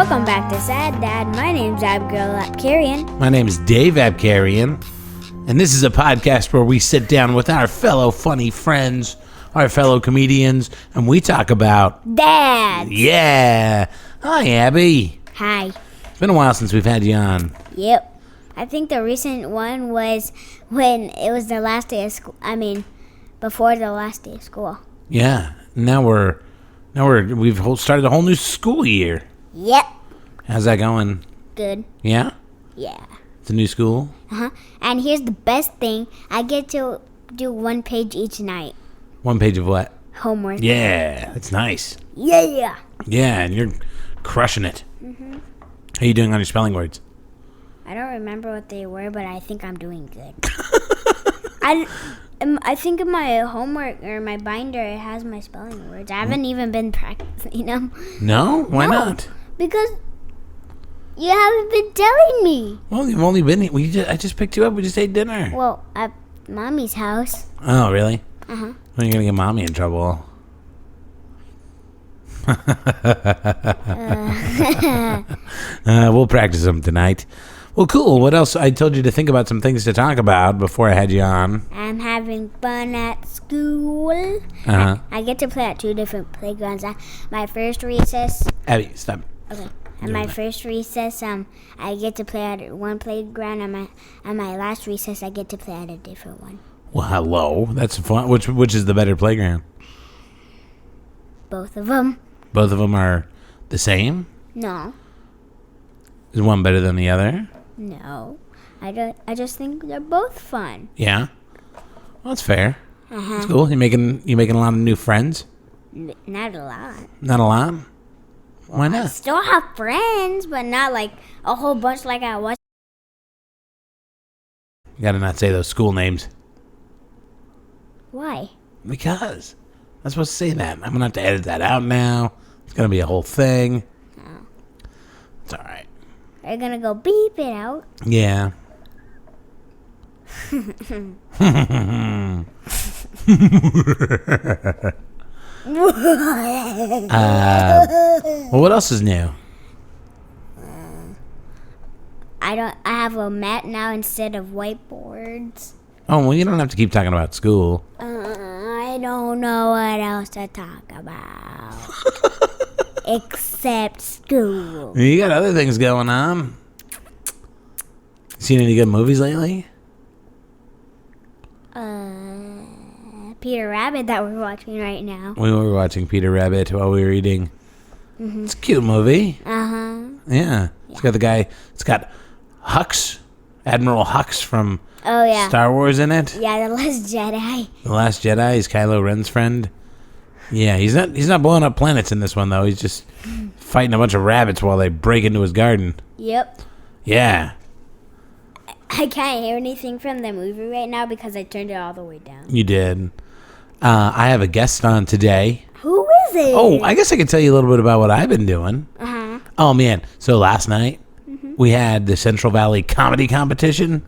Welcome back to Sad Dad. My name's Abigail Abkarian. My name is Dave Abkarian, and this is a podcast where we sit down with our fellow funny friends, our fellow comedians, and we talk about Dads. Yeah. Hi, Abby. Hi. It's been a while since we've had you on. Yep. I think the recent one was when it was the last day of school. Before the last day of school. Yeah. Now we've started a whole new school year. Yep. How's that going? Good. Yeah? Yeah. It's a new school? Uh-huh. And here's the best thing. I get to do one page each night. One page of what? Homework. Yeah. That's nice. Yeah. Yeah, and you're crushing it. Mm-hmm. How are you doing on your spelling words? I don't remember what they were, but I think I'm doing good. I think in my homework or my binder it has my spelling words. I haven't even been practicing them. No? Why not? Because you haven't been telling me. Well, you've only been here. I just picked you up. We just ate dinner. Well, at Mommy's house. Oh, really? Uh-huh. When are you going to get Mommy in trouble? We'll practice them tonight. Well, cool. What else? I told you to think about some things to talk about before I had you on. I'm having fun at school. Uh-huh. I get to play at 2 different playgrounds. My first recess. Abby, stop. Okay. At my first recess, I get to play at one playground. And my last recess, I get to play at a different one. Well, hello. That's fun. Which is the better playground? Both of them. Both of them are the same? No. Is one better than the other? No. I just think they're both fun. Yeah. Well, that's fair. Uh-huh. That's cool. You making a lot of new friends? Not a lot. Not a lot? Why I not? still have friends, but not like a whole bunch like I was. You gotta not say those school names. Why? Because I'm supposed to say that. I'm gonna have to edit that out now. It's gonna be a whole thing. Oh. It's all right. Are you gonna go beep it out? Yeah. Well, what else is new? I have a mat now instead of whiteboards. Oh, well, you don't have to keep talking about school. I don't know what else to talk about. Except school. You got other things going on. Seen any good movies lately? Peter Rabbit that we're watching right now. We were watching Peter Rabbit while we were eating. Mm-hmm. It's a cute movie. Uh-huh. Yeah. It's got the guy. It's got Hux, Admiral Hux from Star Wars in it. Yeah, The Last Jedi. The Last Jedi is Kylo Ren's friend. Yeah, he's not blowing up planets in this one though. He's just fighting a bunch of rabbits while they break into his garden. Yep. Yeah. I can't hear anything from the movie right now because I turned it all the way down. You did. I have a guest on today. Who is it? Oh, I guess I could tell you a little bit about what I've been doing. Uh-huh. Oh, man. So last night, we had the Central Valley Comedy Competition.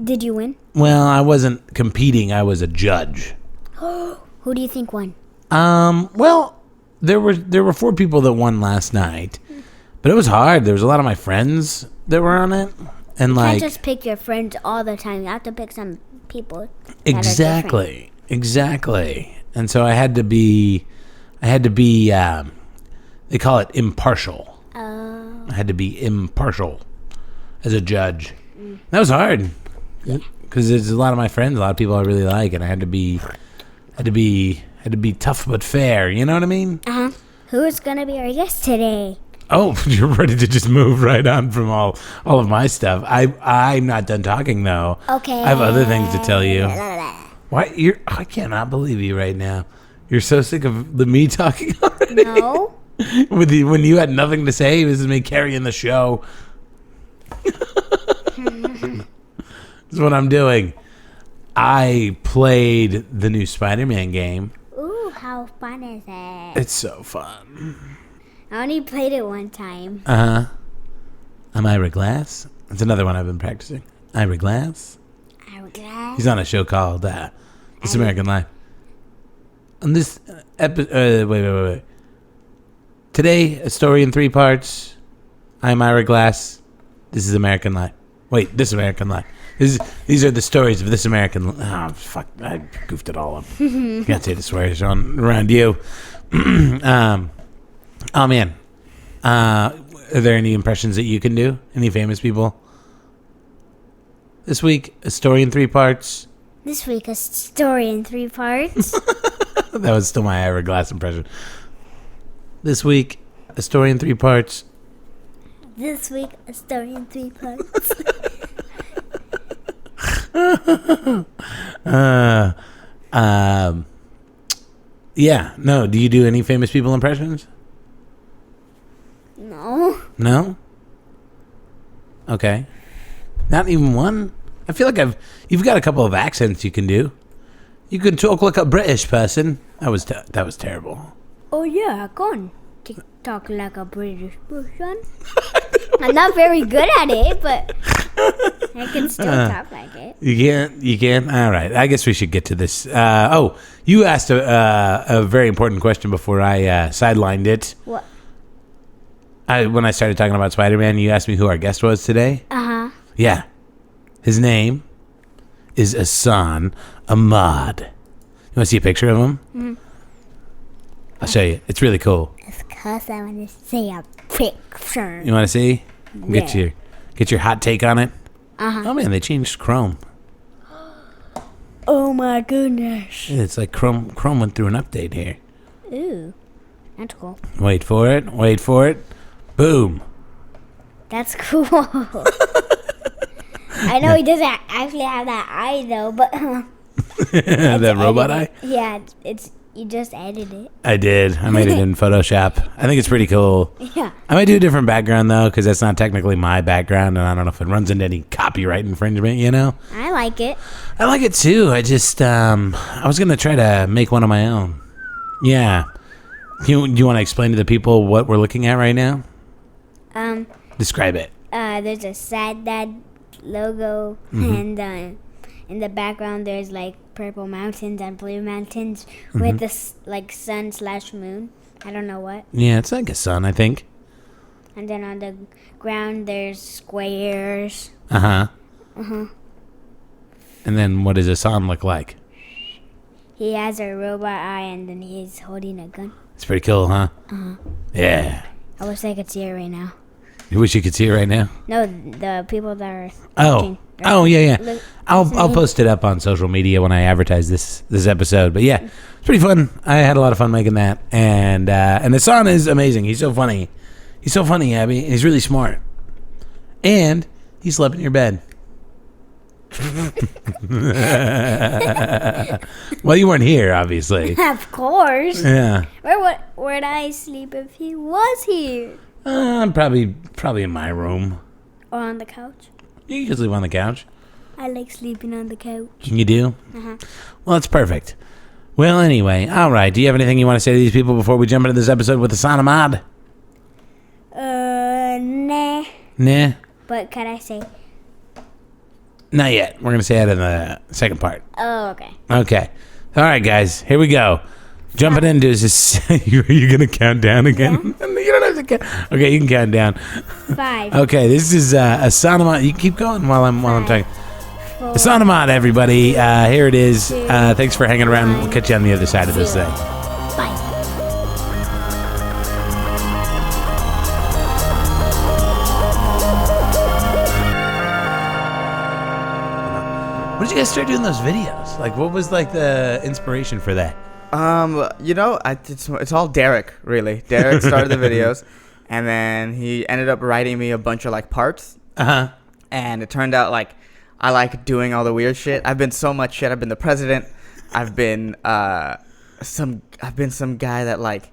Did you win? Well, I wasn't competing. I was a judge. Who do you think won? Well, there were 4 people that won last night. But it was hard. There was a lot of my friends that were on it. And You like, can't just pick your friends all the time. You have to pick some people. Exactly. And so I had to be they call it impartial. I had to be impartial as a judge. That was hard. Because there's a lot of my friends, a lot of people I really like, and I had to be tough but fair, you know what I mean? Uh-huh. Who's gonna be our guest today? Oh, you're ready to just move right on from all of my stuff. I'm not done talking though. Okay. I have other things to tell you. Why I cannot believe you right now. You're so sick of me talking already. No. When you had nothing to say, this is me carrying the show. That's what I'm doing. I played the new Spider-Man game. Ooh, how fun is it? It's so fun. I only played it one time. Uh-huh. I'm Ira Glass. That's another one I've been practicing. Ira Glass. He's on a show called This American Life. On this wait. Today, a story in 3 parts. I'm Ira Glass. This is American Life. Wait, This American Life. These are the stories of This American Life. Oh, fuck. I goofed it all up. Can't say the swears around you. Oh, man. Are there any impressions that you can do? Any famous people? This week, a story in 3 parts. This week, a story in 3 parts. That was still my Ira Glass impression. This week, a story in 3 parts. This week, a story in 3 parts. Yeah. No. Do you do any famous people impressions? No. No. Okay. Not even one. I feel like you've got a couple of accents you can do. You can talk like a British person. That was terrible. Oh yeah, I can talk like a British person. I'm not very good at it, but I can still talk like it. You can. All right. I guess we should get to this. You asked a very important question before I sidelined it. What? When I started talking about Spider-Man, you asked me who our guest was today. Yeah. His name is Ehsan Ahmad. You want to see a picture of him? Mm-hmm. I'll show you. It's really cool. It's because I want to see a picture. You want to see? Yeah. Get your hot take on it. Oh man, they changed Chrome. Oh my goodness. It's like Chrome went through an update here. Ooh, that's cool. Wait for it. Boom. That's cool. I know he doesn't actually have that eye though, but that robot eye? Yeah, you just edited it. I did. I made it in Photoshop. I think it's pretty cool. Yeah. I might do a different background though, because that's not technically my background, and I don't know if it runs into any copyright infringement. You know? I like it. I like it too. I just I was gonna try to make one of my own. Yeah. Do you want to explain to the people what we're looking at right now? Describe it. There's a Sad Dad logo, and in the background there's like purple mountains and blue mountains with this like sun/moon. I don't know what. Yeah, it's like a sun, I think. And then on the ground there's squares. And then what does a sun look like? He has a robot eye and then he's holding a gun. It's pretty cool, huh? Yeah. I wish I could see it right now. You wish you could see it right now? No, the people that are watching. Oh, yeah. I'll post it up on social media when I advertise this episode. But yeah, it's pretty fun. I had a lot of fun making that. And Ehsan is amazing. He's so funny. He's so funny, Abby. He's really smart. And he slept in your bed. Well, you weren't here, obviously. Of course. Yeah. Where'd I sleep if he was here? Probably in my room. Or on the couch? You can sleep on the couch. I like sleeping on the couch. You do? Well, that's perfect. Well, anyway, all right. Do you have anything you want to say to these people before we jump into this episode with Ehsan Ahmad? Nah. Nah? But can I say? Not yet. We're going to say that in the second part. Oh, okay. Okay. All right, guys. Here we go. Jumping into this. You're going to count down again? Yeah. You don't have to count. Okay, you can count down. 5. Okay, this is Ehsan Ahmad. You can keep going while I'm talking. 4, Ehsan Ahmad, everybody. Here it is. 2, Thanks for hanging around. We'll catch you on the other side of this thing. Bye. When did you guys start doing those videos? Like, what was like the inspiration for that? It's all Derek, really. Derek started the videos, and then he ended up writing me a bunch of like parts. And it turned out like I like doing all the weird shit. I've been so much shit. I've been the president. I've been some guy that like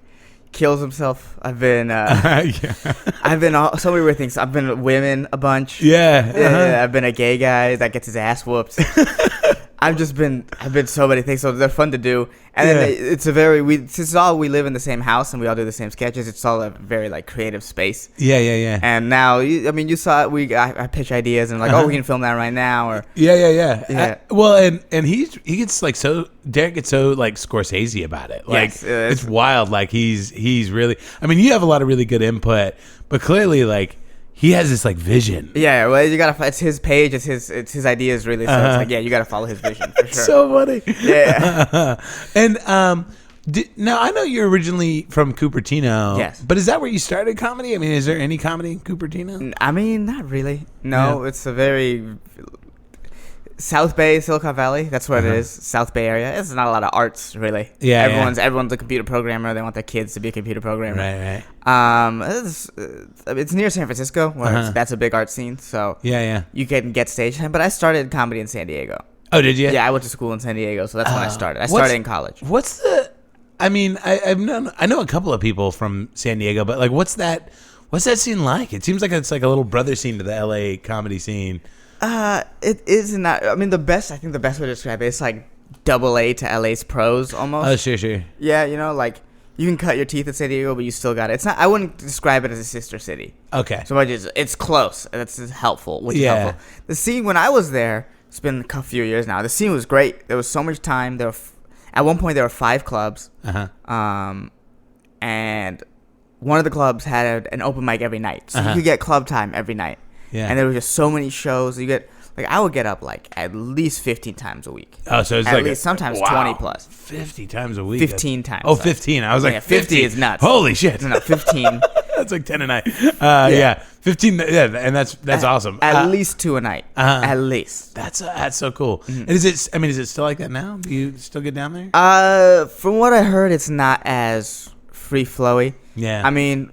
kills himself. I've been I've been so many weird things. I've been women a bunch. Yeah. I've been a gay guy that gets his ass whooped. I've been so many things, so they're fun to do. And then it's since all we live in the same house and we all do the same sketches, it's all a very like creative space. Yeah. And now, you saw it. I pitch ideas and like, we can film that right now, or yeah. Well, and he gets like Derek gets so like Scorsese about it. Like it's wild. Like he's really. I mean, you have a lot of really good input, but clearly like. He has this like vision. Yeah, well, you gotta. It's his page. It's his ideas really. So it's like, you gotta follow his vision for sure. So funny. Yeah. And now I know you're originally from Cupertino. Yes. But is that where you started comedy? I mean, is there any comedy in Cupertino? I mean, not really. No, it's a very South Bay, Silicon Valley. That's what it is. South Bay area. It's not a lot of arts really. Yeah. Everyone's a computer programmer. They want their kids to be a computer programmer. Right. It's near San Francisco, where that's a big art scene. So yeah. You can get stage time. But I started comedy in San Diego. Oh, did you? Yeah, I went to school in San Diego, so that's when I started. I started in college. What's the? I mean, I know a couple of people from San Diego, but like, what's that scene like? It seems like it's like a little brother scene to the LA comedy scene. It is not. I mean, I think the best way to describe it is like AA to LA's pros almost. Oh, sure. Yeah, like you can cut your teeth at San Diego, but you still got it. It's not. I wouldn't describe it as a sister city. Okay. So much as it's close. That's helpful. Which is helpful. The scene when I was there, it's been a few years now. The scene was great. There was so much time. At one point there were 5 clubs. And one of the clubs had an open mic every night, so you could get club time every night. Yeah. And there were just so many shows. I would get up like at least 15 times a week. Oh, so it's at like least sometimes 20 plus. 50 times a week. 15 times. Oh, 15. I was like, 50 is nuts. Holy shit. No, 15. That's like 10 a night. Yeah. 15. Yeah, and that's awesome. At least 2 a night. At least. That's so cool. Mm-hmm. And is it still like that now? Do you still get down there? From what I heard, it's not as free flowy. Yeah. I mean,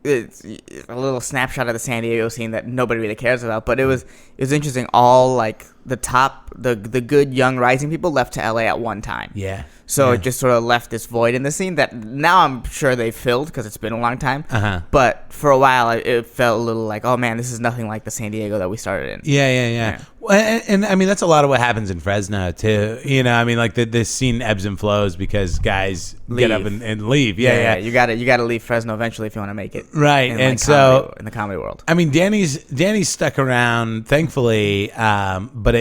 it's a little snapshot of the San Diego scene that nobody really cares about, but it was interesting. All like the good young rising people left to LA at one time. Yeah. So it just sort of left this void in the scene that now I'm sure they filled because it's been a long time. But for a while, it felt a little like, oh man, this is nothing like the San Diego that we started in. Yeah. Well, and I mean, that's a lot of what happens in Fresno too. I mean, like this scene ebbs and flows because guys get up and leave. Yeah. You gotta leave Fresno eventually if you want to make it. Right. In, and so in the comedy world. I mean, Danny's stuck around, thankfully, but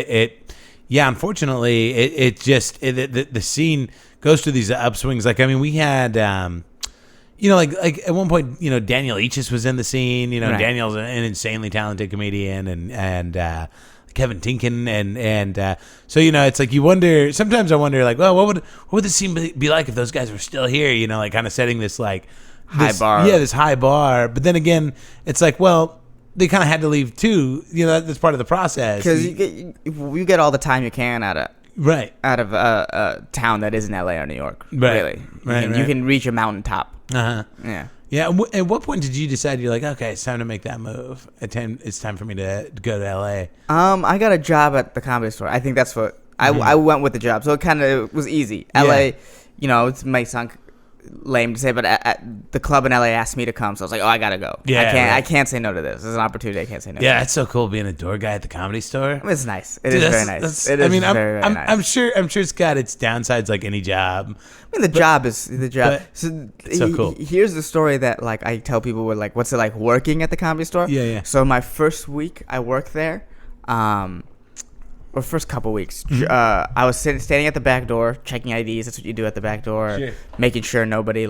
unfortunately, the scene goes through these upswings. Like, I mean, we had, like at one point, Daniel Eachus was in the scene. Right. Daniel's an insanely talented comedian, and Kevin Tinkin, and so it's like you wonder. Sometimes I wonder, like, well, what would the scene be like if those guys were still here? Like kind of setting this like high bar. Yeah, this high bar. But then again, it's like, well, they kind of had to leave too. That's part of the process. Because you get all the time you can out of a town that isn't LA or New York. Right. Really, you can reach a mountaintop. Yeah. Yeah. At what point did you decide you're like, okay, it's time to make that move? It's time for me to go to LA. I got a job at the Comedy Store. I think that's what I went with the job, so it kind of was easy. LA, it might sound lame to say, but at the club in LA asked me to come, so I was like, oh, I gotta go. I can't say no to this. This is an opportunity. I can't say no. Yeah, it's so cool being a door guy at the Comedy Store. I mean, it's nice. It is very nice. Very nice. I'm sure it's got its downsides like any job. I mean, the job is the job. So cool. Here's the story that like I tell people with like, what's it like working at the Comedy Store? Yeah. So my first week I worked there, or first couple weeks, I was standing at the back door checking IDs. That's what you do at the back door, making sure nobody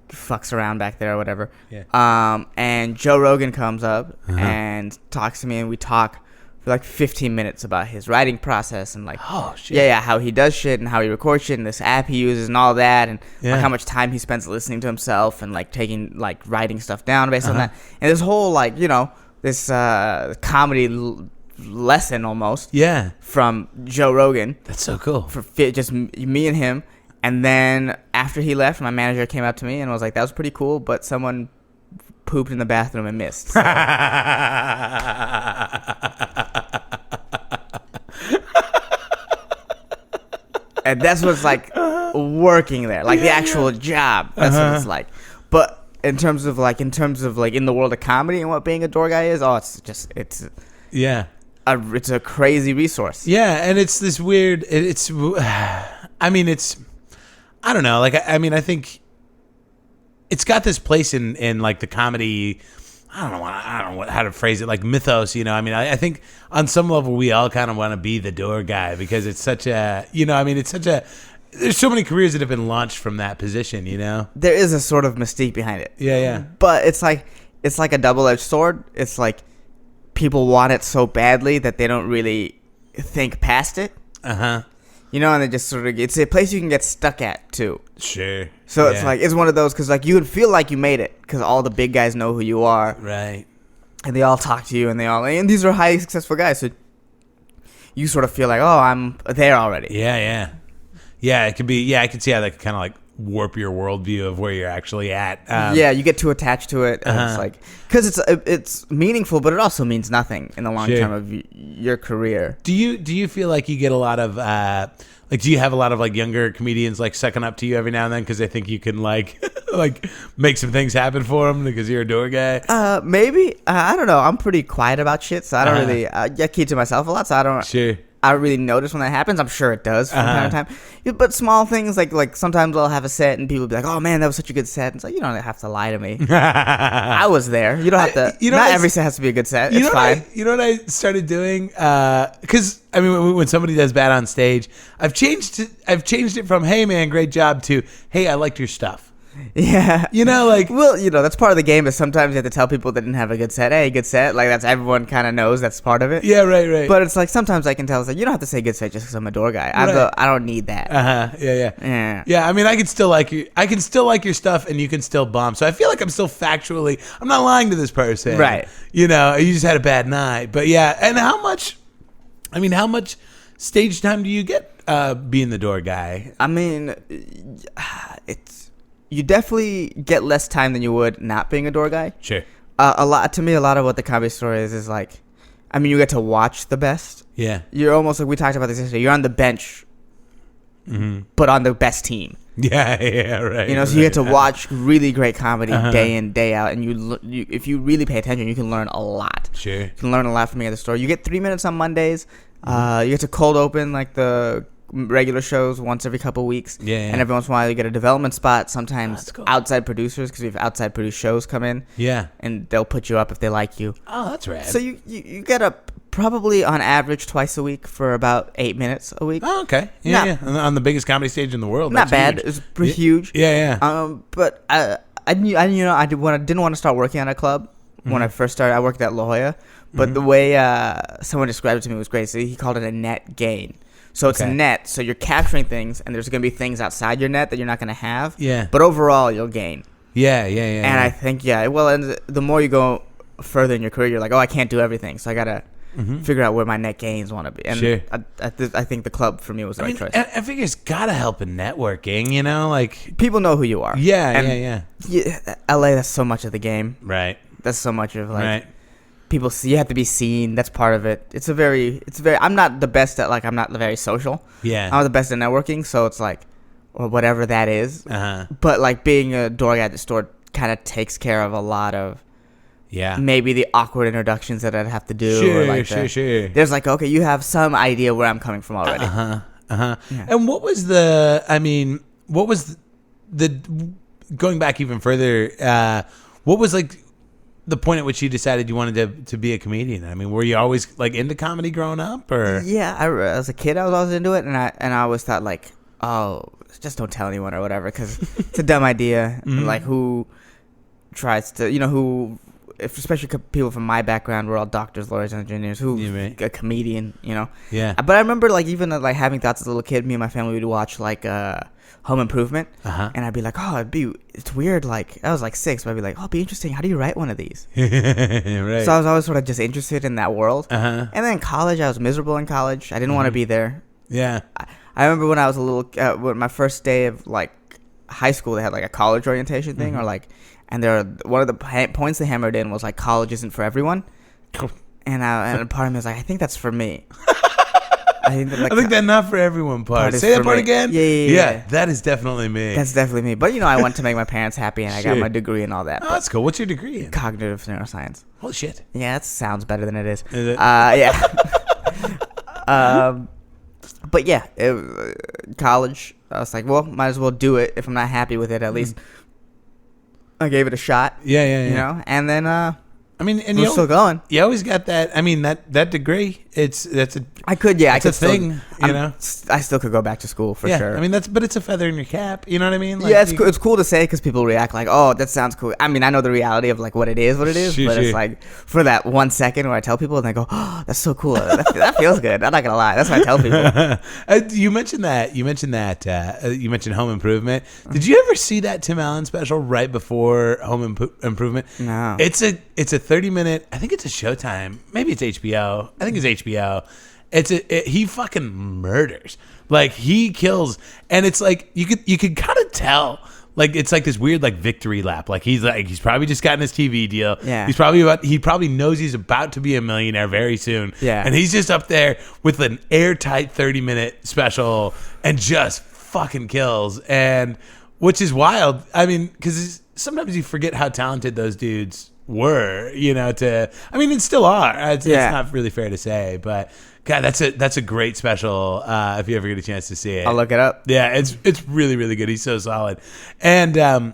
fucks around back there or whatever. Yeah. And Joe Rogan comes up and talks to me, and we talk for like 15 minutes about his writing process and like, oh shit, how he does shit and how he records shit and this app he uses and all that, and like how much time he spends listening to himself and like taking like writing stuff down based on that, and this whole like this comedy lesson almost from Joe Rogan. That's so cool. For just me and him. And then after he left, my manager came up to me and was like, that was pretty cool, but someone pooped in the bathroom and missed. So. And that's what's like working there, like the actual job. That's what it's like. But in terms of in the world of comedy and what being a door guy is, it's it's a crazy resource. Yeah, and it's this weird. I mean, it's. I don't know. Like, I mean, I think it's got this place in like the comedy. I don't know how to phrase it. Like mythos, you know. I mean, I think on some level we all kind of want to be the door guy because it's such a. You know, I mean, it's such a. There's so many careers that have been launched from that position. You know, there is a sort of mystique behind it. Yeah. But it's like a double-edged sword. It's like people want it so badly that they don't really think past it. You know, and they just sort of, it's a place you can get stuck at too. Sure. So it's like, it's one of those, because like you would feel like you made it because all the big guys know who you are. Right. And they all talk to you, and these are highly successful guys. So you sort of feel like, oh, I'm there already. Yeah. It could be, I can see how that could kind of like warp your worldview of where you're actually at. You get too attached to it. And it's like, because it's meaningful, but it also means nothing in the long term of your career. Do you feel like you get a lot of like, do you have a lot of like younger comedians like sucking up to you every now and then because they think you can like like make some things happen for them because you're a door guy? Maybe. I don't know. I'm pretty quiet about shit, so I don't really. I keep to myself a lot, so I don't. Sure. I don't really notice when that happens. I'm sure it does from time to time. Yeah, but small things like sometimes I'll have a set and people will be like, "Oh man, that was such a good set." And it's like, you don't have to lie to me. I was there. You don't have to. Not every set has to be a good set. It's fine. You know what I started doing? Because I mean, when somebody does bad on stage, I've changed it from "Hey man, great job" to "Hey, I liked your stuff." Yeah. You know, like... Well, you know, that's part of the game is sometimes you have to tell people that didn't have a good set. Hey, good set. Like, that's everyone kind of knows that's part of it. Yeah, right. But it's like sometimes I can tell, it's like, you don't have to say good set just because I'm a door guy. I don't need that. Yeah, I mean, I can still like you. I can still like your stuff and you can still bomb. So I feel like I'm still factually... I'm not lying to this person. Right. You know, you just had a bad night. But yeah, and how much stage time do you get being the door guy? I mean, you definitely get less time than you would not being a door guy. Sure. A lot of what the Comedy Store is like, I mean, you get to watch the best. Yeah. You're almost like, we talked about this yesterday, you're on the bench, but on the best team. Yeah, right. You know, so you get to watch really great comedy day in, day out, and you if you really pay attention, you can learn a lot. Sure. You can learn a lot from me at the store. You get 3 minutes on Mondays. You get to cold open like the regular shows once every couple weeks. Yeah. And every once in a while you get a development spot, sometimes cool. outside producers, because we have outside produced shows come in. Yeah. And they'll put you up if they like you. Oh, that's rad. So you get up probably on average twice a week for about 8 minutes a week. Oh, okay. Yeah. On the biggest comedy stage in the world. Not bad. Huge. It's pretty huge. Yeah. But I didn't want to start working at a club when I first started. I worked at La Jolla, but the way someone described it to me was great. So he called it a net gain. So it's a net, so you're capturing things, and there's going to be things outside your net that you're not going to have. Yeah. But overall, you'll gain. Yeah. And I think, well, and the more you go further in your career, you're like, oh, I can't do everything, so I got to figure out where my net gains want to be. And sure. I think the club for me was the right choice. I figure it's got to help in networking, you know? Like, people know who you are. Yeah. LA, that's so much of the game. Right. That's so much of, like... Right. People see, you have to be seen. That's part of it. It's very. I'm not the best at, like, I'm not very social. Yeah. I'm the best at networking, so it's like, or whatever that is. But like being a door guy at the store kind of takes care of a lot of. Yeah. Maybe the awkward introductions that I'd have to do. Sure. Or like Sure. There's like, okay, you have some idea where I'm coming from already. Yeah. And what was the going back even further? What was like the point at which you decided you wanted to be a comedian? I mean, were you always like into comedy growing up, or? Yeah, as a kid, I was always into it, and I always thought like, oh, just don't tell anyone or whatever, because it's a dumb idea. Like, who tries to, especially people from my background, we're all doctors, lawyers, engineers. A comedian, Yeah. But I remember like even like having thoughts as a little kid. Me and my family would watch like Home Improvement, and I'd be like, oh, it's weird. Like, I was like 6, but I'd be like, oh, it'd be interesting. How do you write one of these? Right. So I was always sort of just interested in that world. And then in college, I was miserable in college. I didn't want to be there. Yeah. I remember when I was a little, when my first day of like high school, they had like a college orientation thing, or like, and one of the points they hammered in was like, college isn't for everyone. And a part of me was like, I think that's for me. I think that not for everyone part. Say that part again? Yeah. That is definitely me. That's definitely me. But, I went to make my parents happy, and I got my degree and all that. Oh, that's cool. What's your degree in? Cognitive neuroscience. Holy shit. Yeah, that sounds better than it is. Is it? Yeah. But yeah, college, I was like, well, might as well do it. If I'm not happy with it, at least I gave it a shot. Yeah. You know, and then I mean, and we're still going. You always got that. I mean, that degree. I could, yeah, I could thing. Still, you know, I still could go back to school for sure. I mean, but it's a feather in your cap. You know what I mean? Like, yeah, it's cool to say because people react like, oh, that sounds cool. I mean, I know the reality of like what it is, but it's like for that 1 second where I tell people and they go, oh, that's so cool. That feels good. I'm not gonna lie. That's what I tell people. You mentioned that. You mentioned Home Improvement. Did you ever see that Tim Allen special right before Home Improvement? No. It's a 30-minute. I think it's a Showtime. Maybe it's HBO. I think it's HBO. He fucking murders. Like he kills, and it's like you could kind of tell. Like it's like this weird like victory lap. Like he's probably just gotten his TV deal. Yeah. He probably knows he's about to be a millionaire very soon. Yeah. And he's just up there with an airtight 30-minute special and just fucking kills. And which is wild. I mean, because sometimes you forget how talented those dudes were. You know, and still are. It's not really fair to say, but. God, that's a great special. If you ever get a chance to see it, I'll look it up. Yeah, it's really really good. He's so solid, and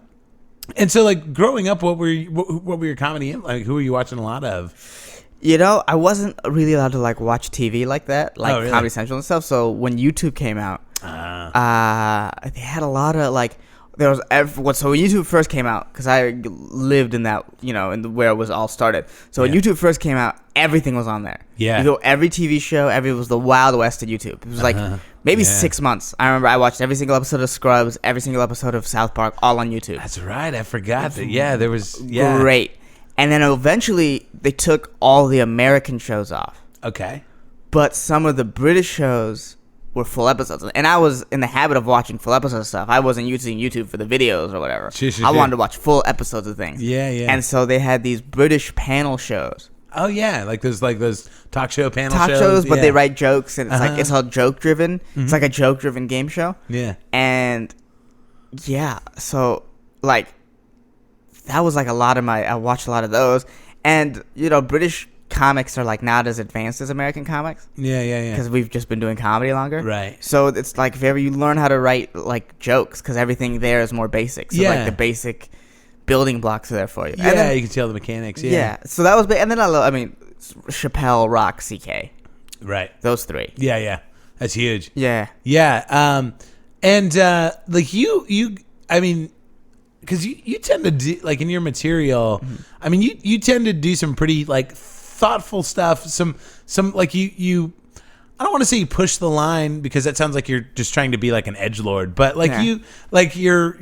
so like growing up, what were your comedy in? Like who were you watching a lot of? You know, I wasn't really allowed to like watch TV like that, like really? Comedy Central and stuff. So when YouTube came out, they had a lot of like. So when YouTube first came out, because I lived in that, where it was all started. So when YouTube first came out, everything was on there. Yeah. You go every TV show, it was the Wild West of YouTube. It was like maybe 6 months. I remember I watched every single episode of Scrubs, every single episode of South Park, all on YouTube. That's right. I forgot that. Yeah, there was. Yeah. Great. And then eventually they took all the American shows off. Okay. But some of the British shows were full episodes, and I was in the habit of watching full episodes of stuff. I wasn't using YouTube for the videos or whatever. I wanted to watch full episodes of things. Yeah. And so they had these British panel shows. Oh yeah, like those talk show panel shows, but they write jokes, and it's like it's all joke driven. Mm-hmm. It's like a joke driven game show. Yeah. And yeah, so like that was like I watched a lot of those, and British comics are like not as advanced as American comics. Yeah. Because we've just been doing comedy longer. Right. So it's like you learn how to write like jokes because everything there is more basic. So like the basic building blocks are there for you. Yeah, and then, you can tell the mechanics. Yeah. So that was big. And then Chappelle, Rock, CK. Right. Those three. Yeah. That's huge. Yeah. Yeah. And like you, I mean, because you tend to do like in your material. Mm-hmm. I mean, you tend to do some pretty like thoughtful stuff. Some like you. I don't want to say you push the line because that sounds like you're just trying to be like an edgelord, but like you like your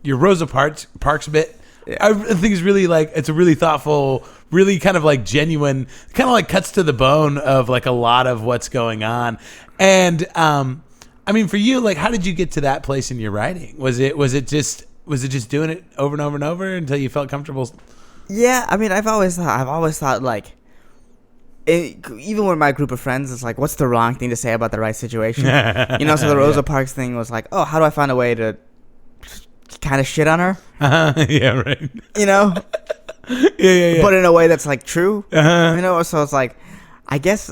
Rosa Parks bit. Yeah. I think is really like it's a really thoughtful, really kind of like genuine, kind of like cuts to the bone of like a lot of what's going on. And I mean, for you, like, how did you get to that place in your writing? Was it just doing it over and over and over until you felt comfortable? Yeah, I mean, I've always thought like, even with my group of friends, it's like, what's the wrong thing to say about the right situation? So the Rosa Parks thing was like, oh, how do I find a way to kind of shit on her? Yeah, right. Yeah. But in a way that's like true. So it's like, I guess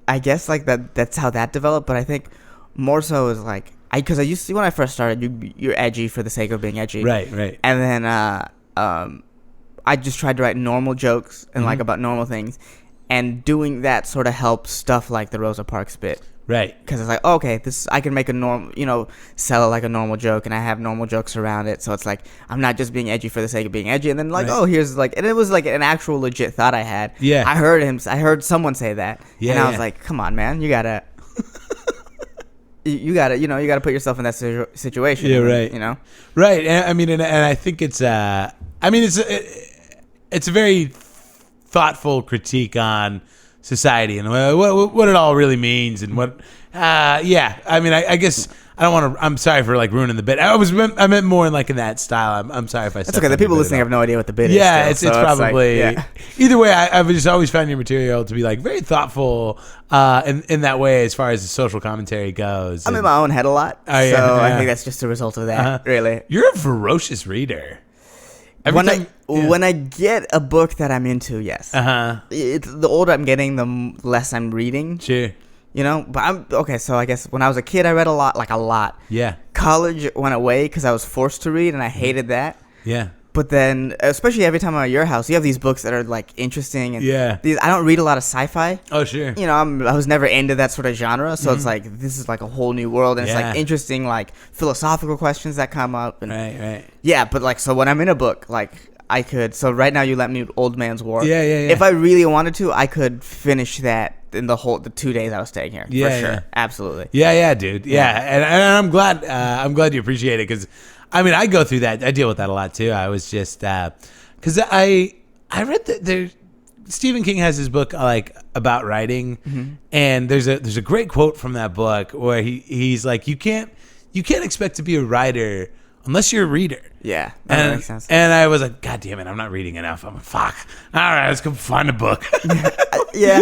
like that's how that developed. But I think more so is like, because I used to, when I first started, you're edgy for the sake of being edgy. Right. And then I just tried to write normal jokes and like about normal things, and doing that sort of helped stuff like the Rosa Parks bit. Right. Because it's like, oh, okay, I can make a normal, sell it like a normal joke, and I have normal jokes around it. So it's like, I'm not just being edgy for the sake of being edgy. And then like, here's like, and it was like an actual legit thought I had. Yeah. I heard someone say that. Yeah. And I was like, come on, man, you gotta. You gotta put yourself in that situation. Yeah, right. Right. And I mean, and I think it's it's a very thoughtful critique on society and what it all really means and what. I mean, I guess I don't want to. I'm sorry for like ruining the bit. I meant more in like in that style. I'm sorry if I. That's okay. The people listening have no idea what the bit is. Yeah, it's probably. Like, Either way, I've just always found your material to be like very thoughtful in that way as far as the social commentary goes. I'm in my own head a lot, I think that's just a result of that. Really, you're a ferocious reader. When I get a book that I'm into, yes. The older I'm getting, the less I'm reading. Sure. You know, but I'm okay. So I guess when I was a kid, I read a lot. Yeah. College went away because I was forced to read, and I hated that. Yeah. But then, especially every time I'm at your house, you have these books that are like interesting. And I don't read a lot of sci-fi. Oh, sure. You know, I was never into that sort of genre, so it's like this is like a whole new world, and it's like interesting, like philosophical questions that come up. And, right. Yeah, but like so when I'm in a book, like I could. So right now you let me Old Man's War. Yeah. If I really wanted to, I could finish that in the 2 days I was staying here. Yeah, for sure. yeah. Absolutely. Yeah, dude. Yeah, and I'm glad. I'm glad you appreciate it because, I mean, I go through that. I deal with that a lot too. I was just because I read that there. Stephen King has his book like about writing, and there's a great quote from that book where he's like, you can't expect to be a writer unless you're a reader. Yeah, that makes sense. And I was like, God damn it, I'm not reading enough. I'm like, fuck. All right, let's go find a book. Yeah.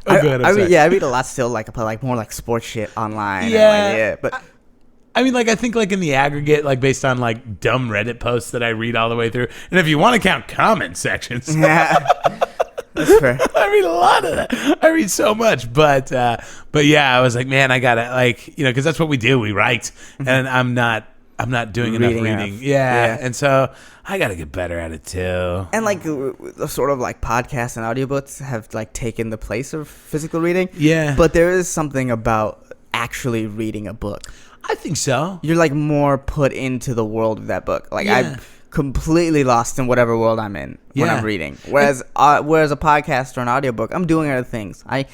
I read a lot still. Like I play like more like sports shit online. Yeah, but I mean, like I think like in the aggregate, like based on like dumb Reddit posts that I read all the way through, and if you want to count comment sections, yeah, that's fair. I read a lot of that. I read so much, but yeah, I was like, man, I gotta like because that's what we do. We write, and I'm not doing enough reading. Yeah, and so I got to get better at it too. And like sort of like podcasts and audiobooks have like taken the place of physical reading. Yeah. But there is something about actually reading a book. I think so. You're like more put into the world of that book. Like I'm completely lost in whatever world I'm in when I'm reading. Whereas a podcast or an audiobook, I'm doing other things. I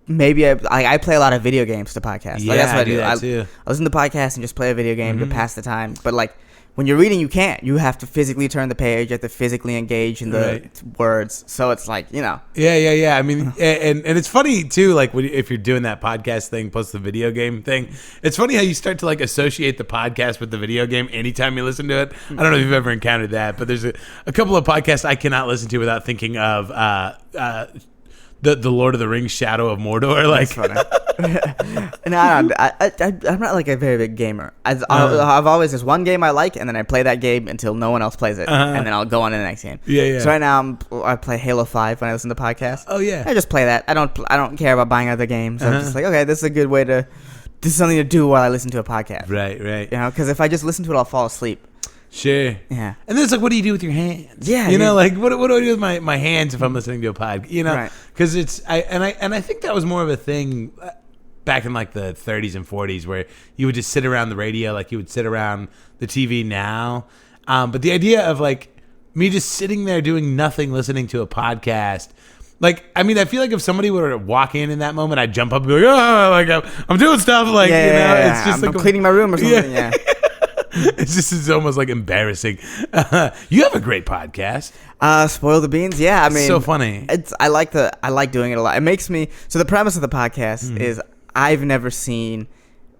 play a lot of video games to podcast. Yeah, like, that's what I do. That too. I listen to podcasts and just play a video game to pass the time. But like when you're reading, you can't. You have to physically turn the page. You have to physically engage in the words. So it's like, Yeah. I mean, and it's funny too. Like if you're doing that podcast thing plus the video game thing, it's funny how you start to like associate the podcast with the video game anytime you listen to it. I don't know if you've ever encountered that, but there's a couple of podcasts I cannot listen to without thinking of the Lord of the Rings Shadow of Mordor. Like, I'm not like a very big gamer. I've always there's one game I like, and then I play that game until no one else plays it, and then I'll go on to the next game. Yeah. So right now I play Halo 5 when I listen to podcasts. Oh yeah. I just play that. I don't care about buying other games. I'm just like, okay, this is a good way to. This is something to do while I listen to a podcast. Right. You know, because if I just listen to it, I'll fall asleep. Sure. Yeah. And then it's like, what do you do with your hands? Yeah. You know, like what do I do with my hands if I'm listening to a pod? You know, because I think that was more of a thing back in like the 30s and 40s where you would just sit around the radio like you would sit around the TV now. But the idea of like me just sitting there doing nothing, listening to a podcast. Like, I mean, I feel like if somebody were to walk in that moment, I'd jump up and be like, oh, like I'm doing stuff. Like, it's just I'm cleaning my room or something. Yeah. It's almost like embarrassing. You have a great podcast. Spoil the Beans. Yeah, I mean, so funny. I like doing it a lot. It makes me. So the premise of the podcast is I've never seen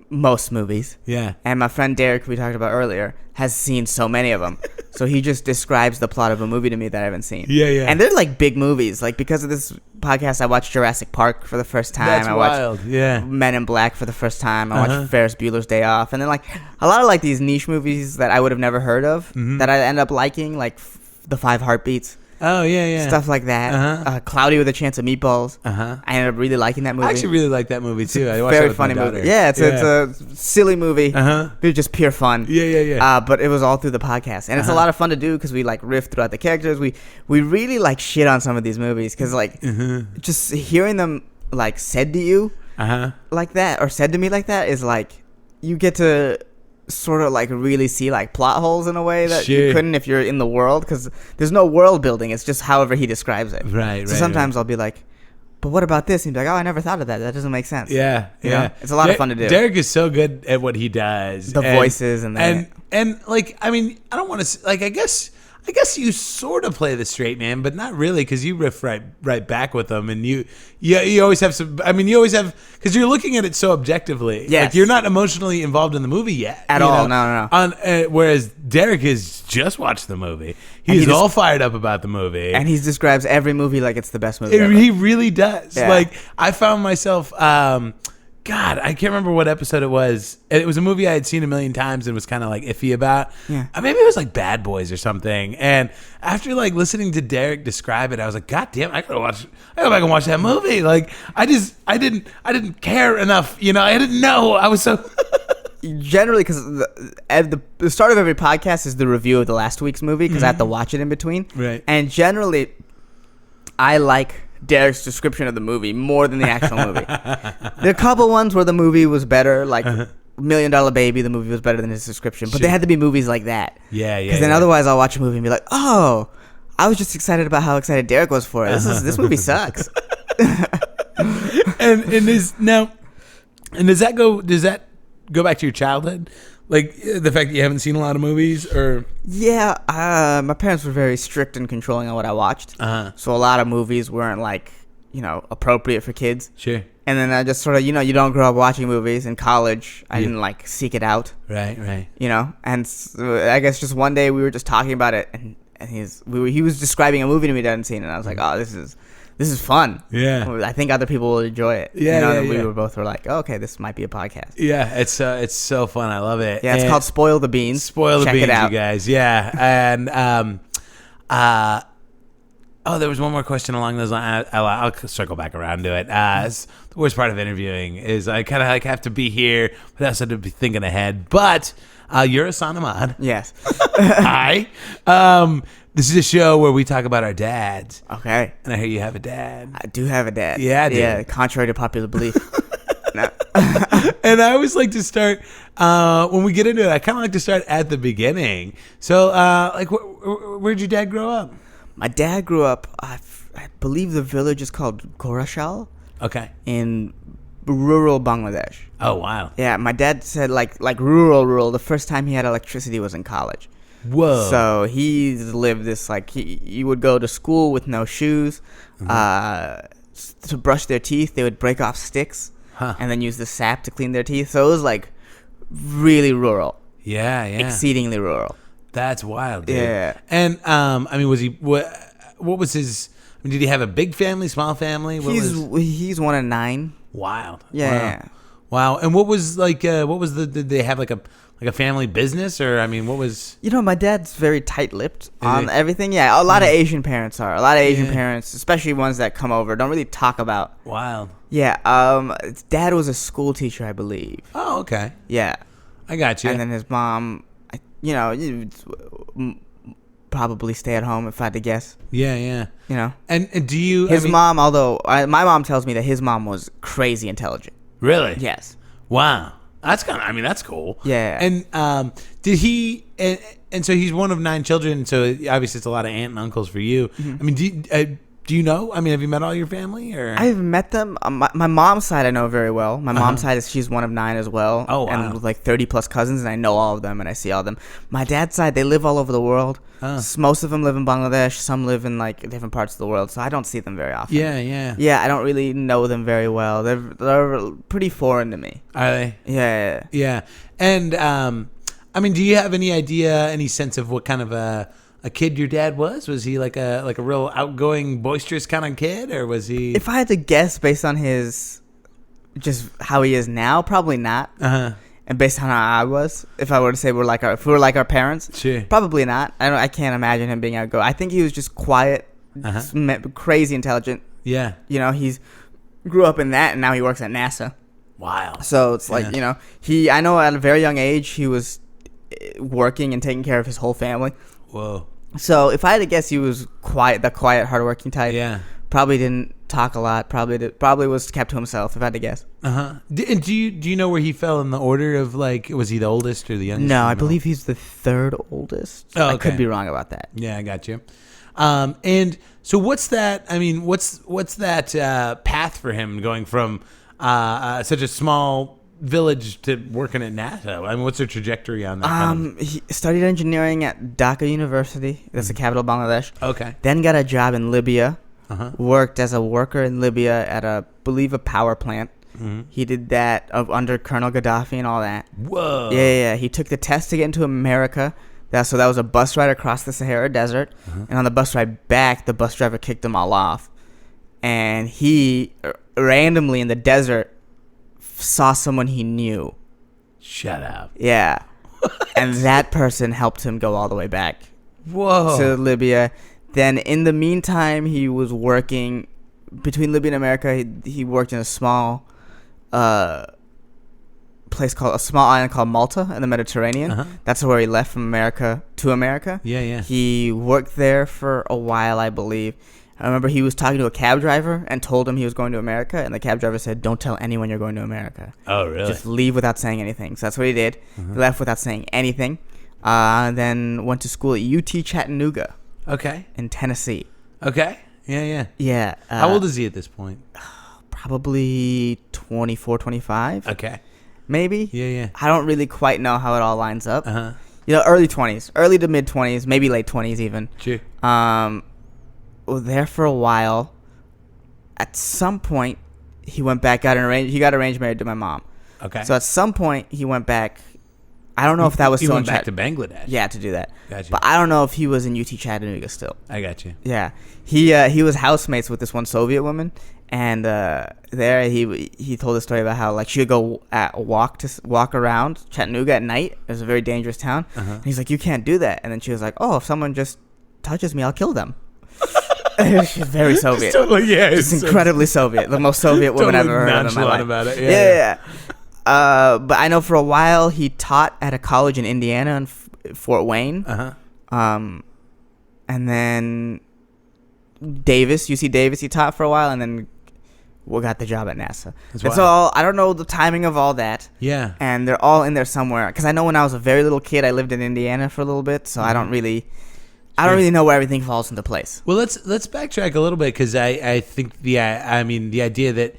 most movies. Yeah. And my friend Derek, we talked about earlier, has seen so many of them. So he just describes the plot of a movie to me that I haven't seen. Yeah. And they're like big movies. Like because of this podcast, I watched Jurassic Park for the first time. That's wild. Yeah. Men in Black for the first time. I watched Ferris Bueller's Day Off. And then like a lot of like these niche movies that I would have never heard of that I end up liking, like The Five Heartbeats. Oh, yeah. Stuff like that. Cloudy with a Chance of Meatballs. I ended up really liking that movie. I actually really like that movie, too. I watched very that with funny my daughter. movie. Yeah, it's a silly movie. It's just pure fun. Yeah. But it was all through the podcast. And it's a lot of fun to do because we, like, riff throughout the characters. We really, like, shit on some of these movies because, like, just hearing them, like, said to you like that or said to me like that is, like, you get to sort of like really see like plot holes in a way that you couldn't if you're in the world because there's no world building. It's just however he describes it. Right. So sometimes I'll be like, but what about this? And he'd be like, oh, I never thought of that. That doesn't make sense. Yeah. You know? It's a lot of fun to do. Derek is so good at what he does. The voices and like, I mean, I don't want to like, I guess you sort of play the straight man, but not really because you riff right back with them, and you always have some. I mean, you always have because you're looking at it so objectively. Yes. Like you're not emotionally involved in the movie yet at all. No. Whereas Derek has just watched the movie. He's all fired up about the movie, and he describes every movie like it's the best movie ever. He really does. Yeah. Like I found myself. God, I can't remember what episode it was. It was a movie I had seen a million times and was kind of like iffy about. Yeah. Maybe it was like Bad Boys or something. And after like listening to Derek describe it, I was like, God damn, I gotta go back and watch that movie. Like, I didn't care enough. You know, I didn't know. I was so. Generally, because the start of every podcast is the review of the last week's movie, because I have to watch it in between. Right. And generally, I like Derek's description of the movie more than the actual movie. There are a couple ones where the movie was better, like $1 Million Baby, the movie was better than his description. But Sure. they had to be movies like that. Yeah. Because then otherwise I'll watch a movie and be like, oh, I was just excited about how excited Derek was for it. This movie sucks. and does that go back to your childhood? Like the fact that you haven't seen a lot of movies, or Yeah, my parents were very strict and controlling on what I watched. So a lot of movies weren't like, appropriate for kids. Sure. And then I just sort of, you don't grow up watching movies. In college, I didn't like seek it out. Right. And I guess just one day we were just talking about it, and he was describing a movie to me that I hadn't seen, and I was like, oh, this is fun. Yeah. I think other people will enjoy it. And we were like, oh, okay, this might be a podcast. Yeah, it's so fun. I love it. Yeah, it's called Spoil the Beans. Check it out, you guys. Yeah, and there was one more question along those lines. I'll circle back around to it. It's the worst part of interviewing is I kind of like have to be here, but I also have to be thinking ahead. But you're Ehsan Ahmad. Yes. Hi. This is a show where we talk about our dads. Okay. And I hear you have a dad. I do have a dad. Yeah, dude. Yeah, contrary to popular belief. No. And I always like to start when we get into it. I kind of like to start at the beginning. So, where'd your dad grow up? My dad grew up, I believe the village is called Gorashal. Okay. In rural Bangladesh. Oh, wow. Yeah, my dad said like rural. The first time he had electricity was in college. Whoa. So he's lived this like he would go to school with no shoes. To brush their teeth, they would break off sticks and then use the sap to clean their teeth. So it was like really rural. Yeah. Exceedingly rural. That's wild, dude. Yeah. And was he what was his? Did he have a big family, small family? He's one of 9. Wild. Yeah. Wow. And what was did they have like a family business, or what was? My dad's very tight-lipped on everything. Yeah, a lot of Asian parents are. A lot of Asian parents, especially ones that come over, don't really talk about. Wild. Yeah. His dad was a school teacher, I believe. Oh, okay. Yeah. I got you. And then his mom, probably stay at home if I had to guess. Yeah. And do you? His mom, although my mom tells me that his mom was crazy intelligent. Really? Yes. Wow. That's that's cool. Yeah. And did he? And so he's one of 9 children. So obviously it's a lot of aunt and uncles for you. Mm-hmm. Do you know? Have you met all your family? Or I've met them. My mom's side I know very well. My mom's side she's one of 9 as well. Oh, wow. And with like 30 plus cousins, and I know all of them and I see all of them. My dad's side, they live all over the world. Most of them live in Bangladesh. Some live in like different parts of the world. So I don't see them very often. Yeah. Yeah, I don't really know them very well. They're pretty foreign to me. Are they? Yeah. Yeah. And do you have any idea, any sense of what kind of a kid your dad was? Was he like a real outgoing, boisterous kind of kid, or was he? If I had to guess based on his just how he is now, probably not. And based on how I was, if I were to say if we were like our parents, sure, probably not. I can't imagine him being outgoing. I think he was just quiet, crazy intelligent. Yeah. He's grew up in that, and now he works at NASA. Wow. So it's like I know at a very young age he was working and taking care of his whole family. Whoa. So if I had to guess, he was quiet, hardworking type. Yeah. Probably didn't talk a lot. Probably was kept to himself, if I had to guess. And do you know where he fell in the order of was he the oldest or the youngest? No, I believe he's the 3rd oldest. Oh, okay. I could be wrong about that. Yeah, I got you. And so what's that? What's that path for him going from such a small village to working at NASA? What's their trajectory on that? He studied engineering at Dhaka University. That's the capital of Bangladesh. Okay. Then got a job in Libya. Worked as a worker in Libya at a power plant. He did that under Colonel Gaddafi and all that. Whoa. Yeah. He took the test to get into America. So that was a bus ride across the Sahara Desert. And on the bus ride back, the bus driver kicked them all off. And he randomly in the desert saw someone he knew. Shut up. Yeah. And that person helped him go all the way back Whoa. to Libya. Then in the meantime, he was working between Libya and America. He worked in a small small island called Malta in the Mediterranean. Uh-huh. That's where he left from America to America. Yeah. He worked there for a while, I believe. I remember he was talking to a cab driver and told him he was going to America, and the cab driver said, "Don't tell anyone you're going to America. Oh, really? Just leave without saying anything." So that's what he did. Uh-huh. He left without saying anything. Then went to school at UT Chattanooga Okay. in Tennessee. Okay. Yeah. Yeah. How old is he at this point? Probably 24, 25. Okay. Maybe. Yeah. I don't really quite know how it all lines up. Uh-huh. Early 20s, early to mid 20s, maybe late 20s even. Sure. There for a while. At some point, he went back. He got arranged married to my mom. Okay. So at some point, he went back. I don't know if that was he still went in back to Bangladesh. Yeah, to do that. Gotcha. But I don't know if he was in UT Chattanooga still. I got you. Yeah, he was housemates with this one Soviet woman, and there he told a story about how like she would go walk around Chattanooga at night. It was a very dangerous town. Uh-huh. And he's like, "You can't do that." And then she was like, "Oh, if someone just touches me, I'll kill them." She's very Soviet. Totally, yeah. It's incredibly Soviet. The most Soviet woman I've ever heard in my life. About it. Yeah. But I know for a while he taught at a college in Indiana in Fort Wayne. Uh-huh. And then UC Davis, he taught for a while, and then got the job at NASA. It's all, I don't know the timing of all that. Yeah. And they're all in there somewhere. Because I know when I was a very little kid, I lived in Indiana for a little bit, so I don't really know where everything falls into place. Well, let's backtrack a little bit because I think the idea that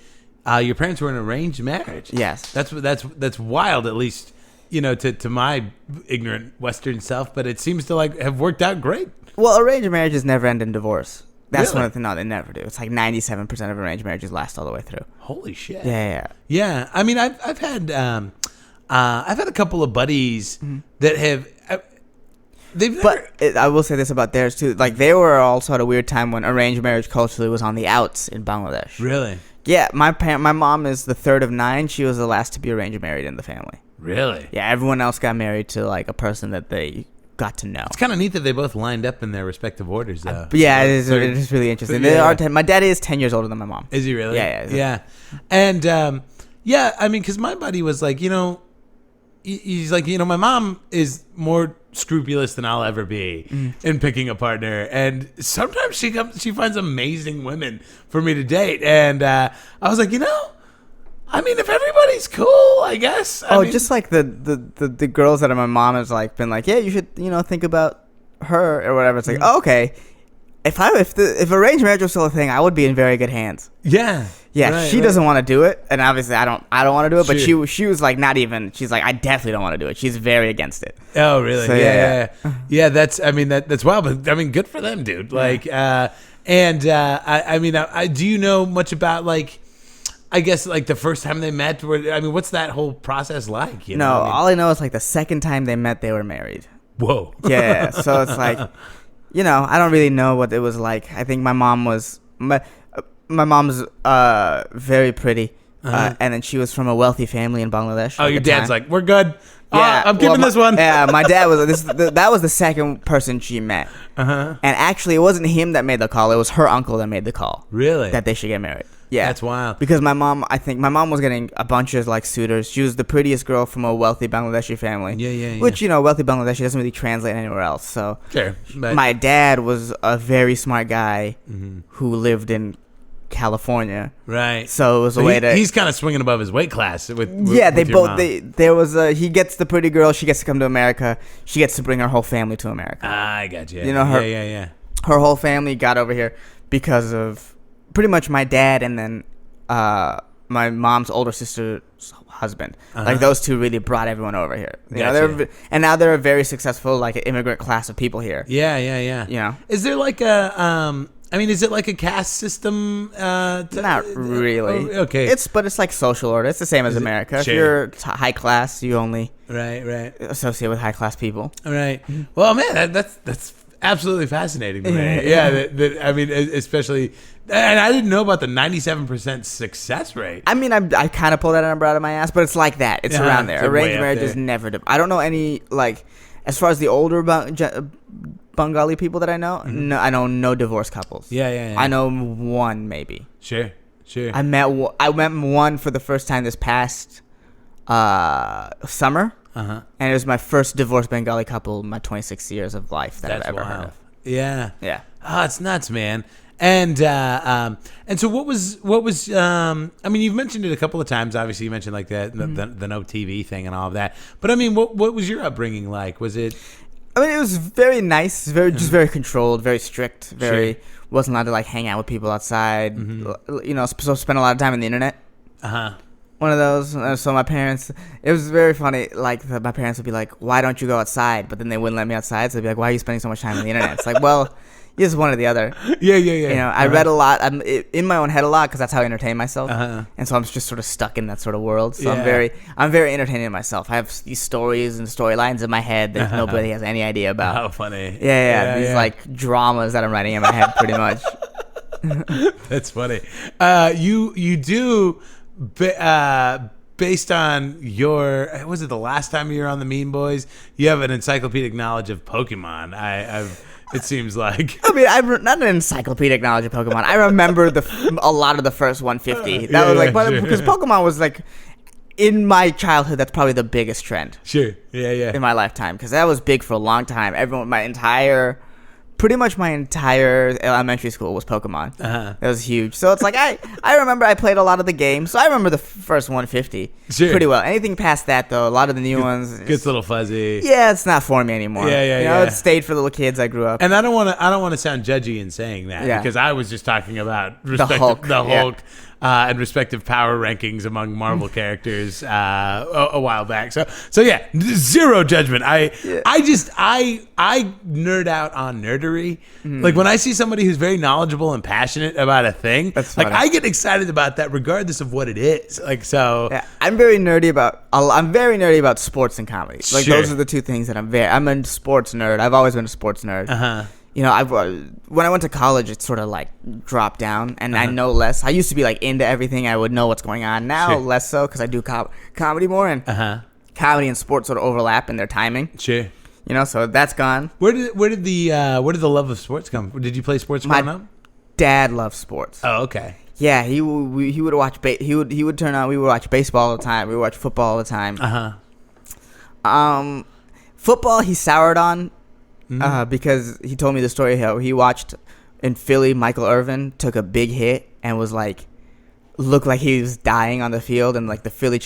your parents were in an arranged marriage. Yes. That's wild, at least, to my ignorant Western self, but it seems to have worked out great. Well, arranged marriages never end in divorce. That's Really? one of the things. No, they never do. It's like 97% of arranged marriages last all the way through. Holy shit. Yeah. I mean, I've had a couple of buddies that have. I will say this about theirs too. Like they were also at a weird time when arranged marriage culturally was on the outs in Bangladesh. Really? Yeah, my mom is the third of 9. She was the last to be arranged married in the family. Really? Yeah, everyone else got married to like a person that they got to know. It's kind of neat that they both lined up in their respective orders, though. Yeah, it is really interesting. My dad is 10 years older than my mom. Is he really? Yeah. And I mean, because my buddy was like, he's like, my mom is more scrupulous than I'll ever be in picking a partner, and sometimes she finds amazing women for me to date, and I was like, I mean, if everybody's cool, I guess. I mean, just like the girls that are my mom has like been like, yeah, you should think about her or whatever. It's like, oh, okay, if arranged marriage was still a thing, I would be in very good hands. Yeah. Yeah, she doesn't want to do it, and obviously I don't want to do it. But Sure. she was like, not even. She's like, I definitely don't want to do it. She's very against it. Oh, really? So, Yeah. That's. I mean, that's wild. But I mean, good for them, dude. Like, I mean, do you know much about like? I guess like the first time they met. What's that whole process like? No, all I know is like the second time they met, they were married. Whoa. Yeah, so it's like, I don't really know what it was like. I think my mom was my mom's very pretty, and then she was from a wealthy family in Bangladesh. Oh, your dad's like, we're good. Yeah, I'm keeping this one. Yeah, my dad was. That was the second person she met, Uh-huh. and actually, it wasn't him that made the call. It was her uncle that made the call. Really? That they should get married. Yeah, That's wild. Because I think my mom was getting a bunch of like suitors. She was the prettiest girl from a wealthy Bangladeshi family. Yeah. Which wealthy Bangladeshi doesn't really translate anywhere else. So Sure. But, my dad was a very smart guy mm-hmm. who lived in California. right. So it was a way to. He's kind of swinging above his weight class with Yeah, with they your both. mom. There was he gets the pretty girl. She gets to come to America. She gets to bring her whole family to America. I got you. Her. Yeah. Her whole family got over here because of pretty much my dad and then my mom's older sister's husband. Uh-huh. Like those two really brought everyone over here. Gotcha. And now they're a very successful like immigrant class of people here. Yeah. Is there like a is it like a caste system? Not really. Okay. But it's like social order. It's the same as America. Sure. If you're high class, you only right. associate with high class people. All right. Well, man, that's absolutely fascinating to me. Yeah, I mean, especially, and I didn't know about the 97% success rate. I mean, I kind of pulled that number out of my ass, but it's like that. It's around there. It's way Arranged up marriage there. is never. I don't know any like, as far as the older Bengali people that I know. No, I know no divorced couples. Yeah. I know one maybe. Sure. I met one for the first time this past summer. And it was my first divorced Bengali couple in my 26 years of life that I've ever heard of. Yeah. Oh, it's nuts, man. And so what was I mean, you've mentioned it a couple of times. Obviously, you mentioned like the no TV thing and all of that. But I mean, what was your upbringing like? Was it? I mean, it was very nice, just very controlled, very strict, wasn't allowed to like hang out with people outside. So spent a lot of time on the internet. One of those. So my parents, it was very funny. Like my parents would be like, "Why don't you go outside?" But then they wouldn't let me outside. So they'd be like, "Why are you spending so much time on the internet?" It's like, well, just one or the other. Yeah. I read a lot. I'm in my own head a lot because that's how I entertain myself. And so I'm just sort of stuck in that sort of world. So I'm very entertaining myself. I have these stories and storylines in my head that nobody has any idea about. How funny. Yeah. These like dramas that I'm writing in my head, pretty much. That's funny. You do. Based on your, was it the last time you were on the Mean Boys? You have an encyclopedic knowledge of Pokemon. It seems like. I mean, I'm not an encyclopedic knowledge of Pokemon. I remember a lot of the first 150. That was like, because Pokemon was like, in my childhood, that's probably the biggest trend. Sure. Yeah. In my lifetime, because that was big for a long time. Pretty much my entire elementary school was Pokemon. That was huge. So it's like I remember I played a lot of the games. So I remember the first 150 pretty well. Anything past that though, a lot of the new ones gets a little fuzzy. Yeah, it's not for me anymore. Yeah. It stayed for little kids I grew up. And I don't want to sound judgy in saying that because I was just talking about the Hulk. And respective power rankings among Marvel characters a while back. So yeah, zero judgment. I nerd out on nerdery. Like when I see somebody who's very knowledgeable and passionate about a thing, like I get excited about that regardless of what it is. Like so. Yeah, I'm very nerdy about sports and comedy. Like those are the two things that I'm a sports nerd. I've always been a sports nerd. When I went to college, it sort of like dropped down, and I know less. I used to be like into everything. I would know what's going on. Now, less so because I do comedy more, and comedy and sports sort of overlap in their timing. Sure. So that's gone. Where did the love of sports come from? Did you play sports growing up? Dad loves sports. Oh, okay. Yeah, he would watch. He would turn on. We would watch baseball all the time. We would watch football all the time. Football he soured on. Because he told me the story how he watched in Philly, Michael Irvin took a big hit and was like, looked like he was dying on the field, and like the Philly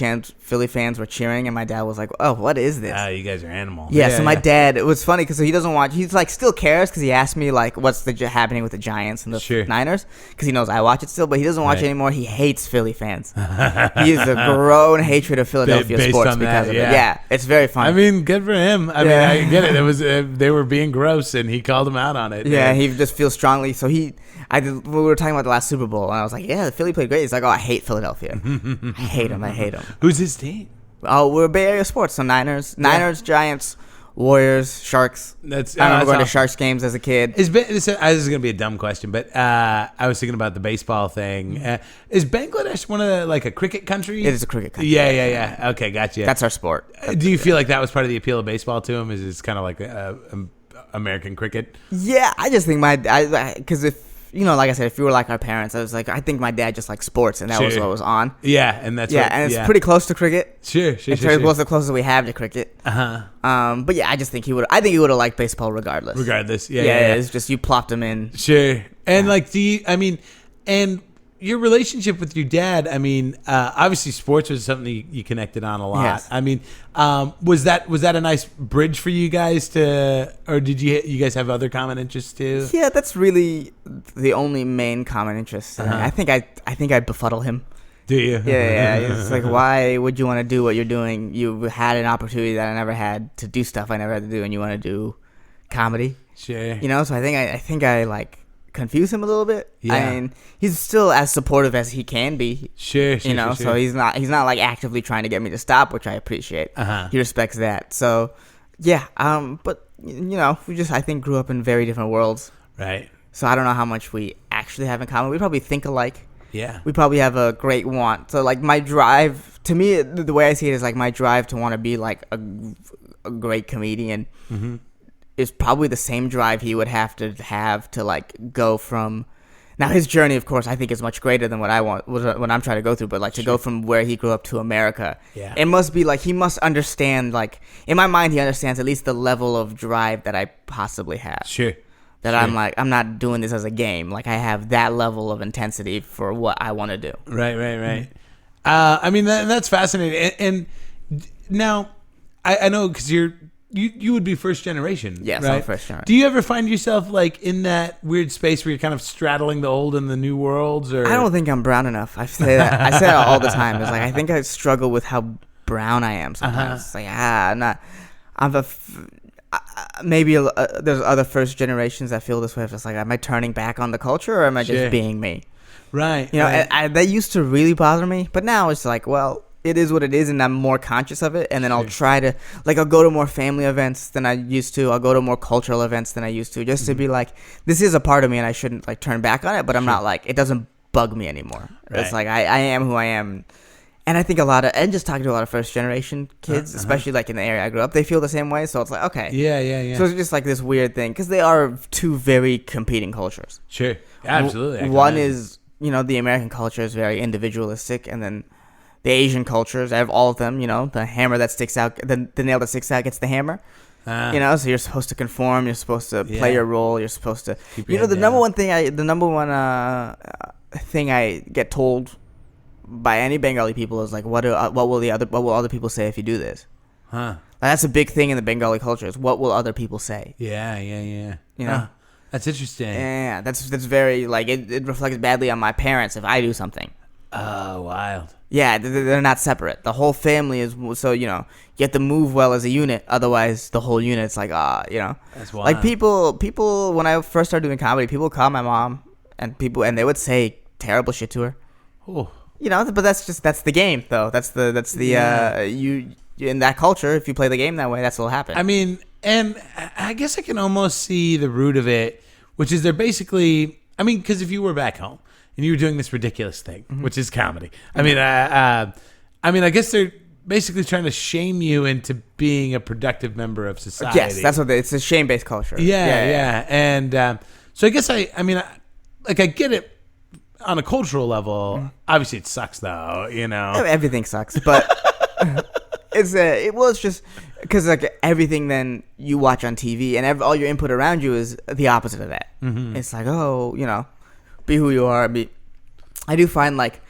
fans were cheering, and my dad was like, "Oh, what is this?" You guys are animals. Yeah, so my dad, it was funny because he doesn't watch. He's like still cares because he asked me like, "What's happening with the Giants and the Niners?" Because he knows I watch it still, but he doesn't watch it anymore. He hates Philly fans. He has a grown hatred of Philadelphia sports because of it. Yeah, it's very funny. I mean, good for him. I mean, I get it. It was they were being gross, and he called him out on it. Yeah, he just feels strongly. So we were talking about the last Super Bowl, and I was like, "Yeah, the Philly played great." He's like, "Oh, I hate Philadelphia. I hate him. Who's his team? Oh, we're Bay Area sports. So Niners, Giants, Warriors, Sharks. I remember going to Sharks games as a kid. This is going to be a dumb question, but I was thinking about the baseball thing. Is Bangladesh one of the, like a cricket country? It is a cricket country. Yeah. Okay, gotcha. That's our sport. Do you feel like that was part of the appeal of baseball to him? Is it's kind of like American cricket? Yeah, I just think because if, like I said, if you were like our parents, I was like, I think my dad just liked sports, and that was what was on. Yeah, and that's and it's pretty close to cricket. Sure. It's the closest we have to cricket. But yeah, I just think he would. I think he would have liked baseball regardless. Yeah. It's just you plopped him in. Sure. And like, and your relationship with your dad, I mean, obviously sports was something you connected on a lot. Yes. I mean, was that a nice bridge for you guys or did you guys have other common interests too? Yeah, that's really the only main common interest. I think I befuddle him. Do you? Yeah. It's like, why would you want to do what you're doing? You had an opportunity that I never had to do stuff I never had to do, and you want to do comedy. Sure. So I think I like confuse him a little bit. Yeah. I mean, he's still as supportive as he can be. Sure. So he's not like actively trying to get me to stop, which I appreciate. He respects that. So yeah. But we just, I think, grew up in very different worlds. Right. So I don't know how much we actually have in common. We probably think alike. Yeah. We probably have a great want. So, like, my drive, to me, the way I see it is, like, my drive to want to be, like, a great comedian is probably the same drive he would have to, like, go from... Now, his journey, of course, I think is much greater than what I'm trying to go through. But, like, to go from where he grew up to America, it must be, like, he must understand, like... In my mind, he understands at least the level of drive that I possibly have. Sure. That I'm like, I'm not doing this as a game. Like, I have that level of intensity for what I want to do. Right. I mean, that's fascinating. And now, I know because you would be first generation. Yes, right? I'm first generation. Do you ever find yourself like in that weird space where you're kind of straddling the old and the new worlds? Or I don't think I'm brown enough. I say that all the time. It's like, I think I struggle with how brown I am sometimes. It's like, I'm not. Maybe there's other first generations that feel this way. It's just like, am I turning back on the culture, or am I just being me? Right. And that used to really bother me, but now it's like, well, it is what it is, and I'm more conscious of it. And then I'll try to, like, I'll go to more family events than I used to. I'll go to more cultural events than I used to, just to be like, this is a part of me, and I shouldn't, like, turn back on it. But I'm not, like, it doesn't bug me anymore. Right. It's like I am who I am. And I think and just talking to a lot of first generation kids, especially like in the area I grew up, they feel the same way. So it's like, okay. Yeah. So it's just like this weird thing, because they are two very competing cultures. Sure. Absolutely. One is, the American culture is very individualistic, and then the Asian cultures, I have all of them, the hammer that sticks out, the nail that sticks out gets the hammer. So you're supposed to conform, you're supposed to play your role, you're supposed to, the number one thing I get told by any Bengali people is like, what will other people say if you do this? That's a big thing in the Bengali culture, is what will other people say? Yeah. That's interesting. Yeah, that's very, like, it reflects badly on my parents if I do something. Oh, wild. Yeah, they're not separate. The whole family is, so, you have to move well as a unit, otherwise the whole unit's like, That's wild. Like, people, when I first started doing comedy, people would call my mom, and they would say terrible shit to her. Oh. But that's the game, though. That's the you in that culture, if you play the game that way, that's what'll happen. I mean, and I guess I can almost see the root of it, which is they're basically, because if you were back home and you were doing this ridiculous thing, which is comedy, I mean, I guess they're basically trying to shame you into being a productive member of society. Yes, that's what it's a shame-based culture. Yeah. And so I guess I get it. On a cultural level, obviously it sucks though, Everything sucks, but it's just because, like, everything then you watch on TV and all your input around you is the opposite of that. It's like, be who you are. I do find, like,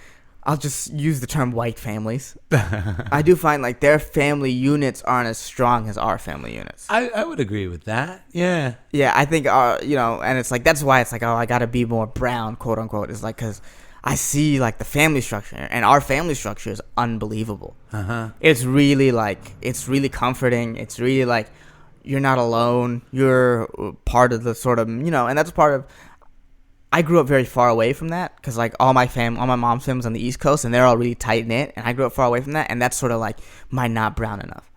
I'll just use the term white families. I do find, like, their family units aren't as strong as our family units. I would agree with that. Yeah. Yeah, I think, and it's like, that's why it's like, I got to be more brown, quote unquote. It's like, because I see, like, the family structure, and our family structure is unbelievable. It's really, like, it's really comforting. It's really, like, you're not alone. You're part of the sort of, and that's part of, I grew up very far away from that, because, like, all my mom's family's on the East Coast, and they're all really tight-knit, and I grew up far away from that, and that's sort of like my not brown enough.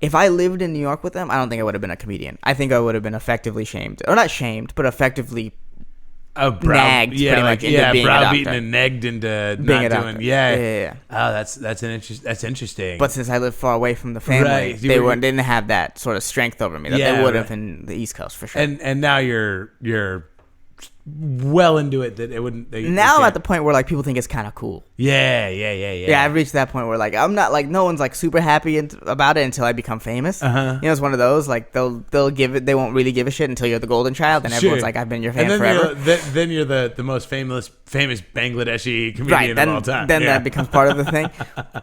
If I lived in New York with them, I don't think I would have been a comedian. I think I would have been effectively shamed. Or not shamed, but effectively nagged pretty much into being a doctor. Browbeaten and negged into being not a doctor. doing, yeah. Yeah. Oh, that's interesting. But since I lived far away from the family, they didn't have that sort of strength over me that they would have in the East Coast, for sure. And now you're well into it that it wouldn't. Now I'm at the point where, like, people think it's kind of cool. Yeah. Yeah, I've reached that point where, like, I'm not, like, no one's, like, super happy about it until I become famous. It's one of those, like, they'll give it. They won't really give a shit until you're the golden child, and everyone's like, I've been your fan forever. Then you're the most famous Bangladeshi comedian of all time. Then that becomes part of the thing.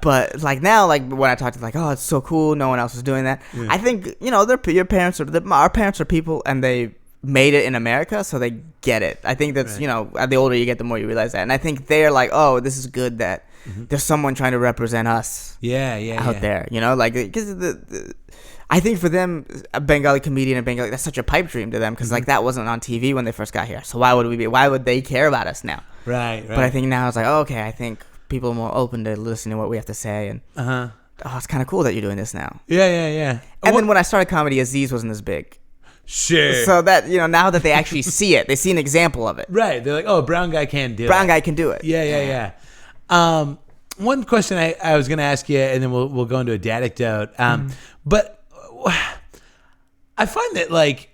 But, like, now, like, when I talk to, like, oh, it's so cool, no one else is doing that. I think, your parents our parents are people, and they made it in America, so they get it. I think that's, the older you get, the more you realize that. And I think they're like, oh, this is good that there's someone trying to represent us out there, like, because I think for them, a Bengali comedian in Bengali, that's such a pipe dream to them, because like, that wasn't on TV when they first got here, so why would they care about us now? Right. But I think now it's like, okay, I think people are more open to listening to what we have to say, and oh, it's kind of cool that you're doing this now. Yeah. And then when I started comedy, Aziz wasn't as big. Sure. So that, now that they actually see it, they see an example of it. Right. They're like, oh, brown guy can do it. Brown guy can do it. Yeah. One question I was going to ask you, and then we'll go into a dadictote. But I find that like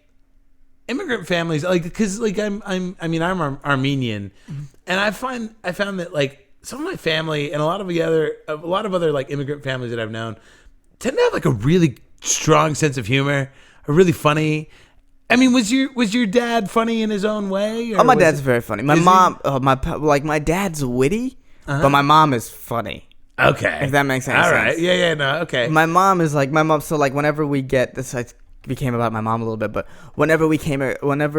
immigrant families, like, because like I'm Armenian, and I found that like some of my family and a lot of other like immigrant families that I've known tend to have like a really strong sense of humor, a really funny. I mean, was your dad funny in his own way? Or my dad's very funny. My mom, my dad's witty, but my mom is funny. Okay, if that makes any sense. All right, yeah, no, okay. My mom. So like whenever we get this, I became about my mom a little bit, but whenever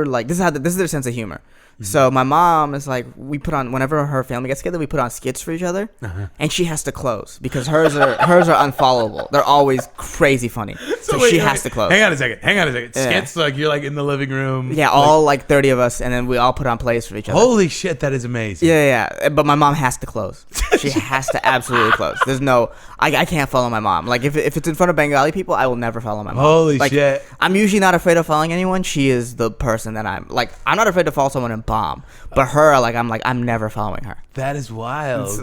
like this is their sense of humor. So my mom is like, whenever her family gets together, we put on skits for each other, and she has to close because hers are unfollowable. They're always crazy funny, so she has to close. Hang on a second. Yeah. Skits, like you're like in the living room. Yeah, all like 30 of us, and then we all put on plays for each other. Holy shit, that is amazing. Yeah. But my mom has to close. She has to absolutely close. There's no, I can't follow my mom. Like if it's in front of Bengali people, I will never follow my mom. Holy like, shit. I'm usually not afraid of following anyone. She is the person that I'm not afraid to follow someone in bomb, but her, I'm never following her. That is wild. It's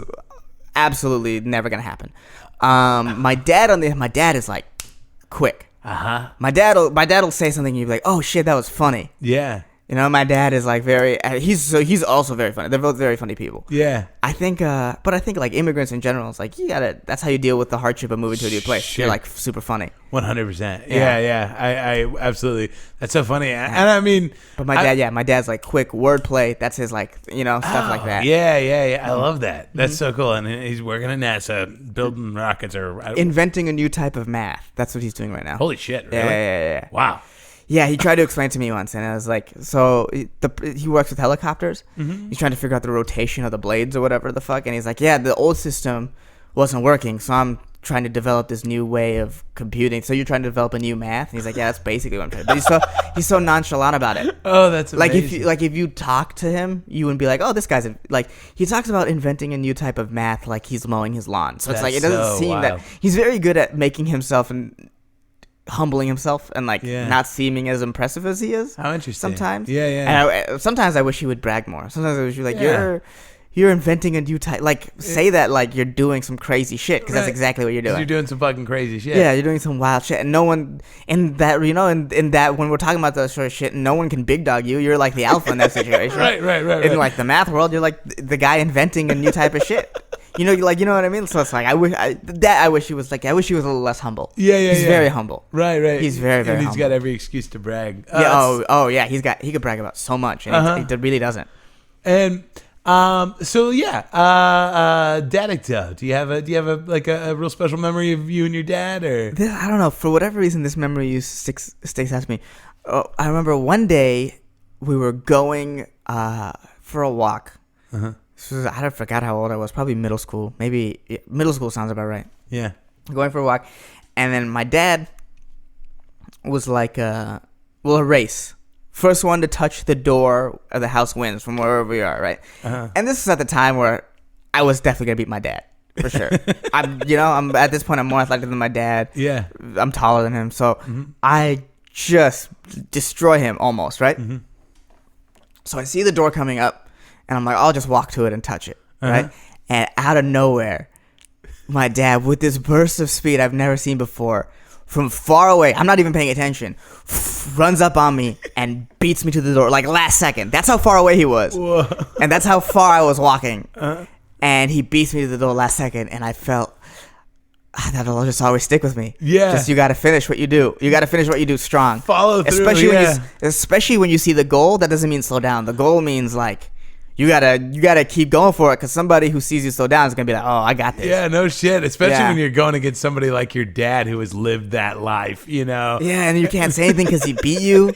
absolutely never gonna happen. My dad is like quick. My dad'll say something and you'll be like, oh shit, that was funny. Yeah. My dad is like he's also very funny. They're both very funny people. Yeah. I think like immigrants in general, it's like that's how you deal with the hardship of moving to a new place. Sure. You're like super funny. 100%. Yeah. I absolutely. That's so funny. And I mean, but my dad's like quick wordplay. That's his like, stuff like that. Yeah. I love that. That's so cool. And he's working at NASA building rockets or inventing a new type of math. That's what he's doing right now. Holy shit. Really? Yeah. Wow. Yeah, he tried to explain to me once, and I was like, so he works with helicopters. He's trying to figure out the rotation of the blades or whatever the fuck, and he's like, yeah, the old system wasn't working, so I'm trying to develop this new way of computing. So you're trying to develop a new math? And he's like, yeah, that's basically what I'm trying to do. But he's so nonchalant about it. Oh, that's amazing. Like if you talk to him, you wouldn't be like, oh, this guy's like, he talks about inventing a new type of math like he's mowing his lawn. So it's like, it doesn't seem that he's very good at making himself and humbling himself and not seeming as impressive as he is. How interesting. Sometimes. Yeah. And sometimes I wish he would brag more. Sometimes I wish he'd be like, you're inventing a new type. Like, say that like you're doing some crazy shit, because that's exactly what you're doing. You're doing some fucking crazy shit. Yeah, you're doing some wild shit, and no one in that in that when we're talking about that sort of shit, no one can big dog you. You're like the alpha in that situation. Right. In like the math world, you're like the guy inventing a new type of shit. You know what I mean? So it's like I wish he was a little less humble. Yeah. He's very humble. Right. He's very, very and he's humble. got every excuse to brag. Yeah. He could brag about so much, and he really doesn't. And dadictote. Do you have a real special memory of you and your dad, or? I don't know. For whatever reason, this memory sticks out to me. I remember one day we were going for a walk. I forgot how old I was. Probably middle school. Maybe middle school sounds about right. Yeah. Going for a walk, and then my dad was like, a race. First one to touch the door of the house wins from wherever we are, right? And this is at the time where I was definitely gonna beat my dad for sure. I'm at this point I'm more athletic than my dad. Yeah. I'm taller than him, so I just destroy him almost, right? So I see the door coming up, and I'm like, I'll just walk to it and touch it, right? And out of nowhere, my dad, with this burst of speed I've never seen before, from far away, I'm not even paying attention, runs up on me and beats me to the door, like last second. That's how far away he was. Whoa. And that's how far I was walking. And he beats me to the door last second, and I felt that'll just always stick with me. Yeah. Just you got to finish what you do. You got to finish what you do strong. Follow through. Especially when you see the goal. That doesn't mean slow down. The goal means like you gotta keep going for it, because somebody who sees you slow down is gonna be like, oh, I got this. Yeah, no shit. Especially when you're going against somebody like your dad who has lived that life, you know. Yeah, and you can't say anything because he beat you.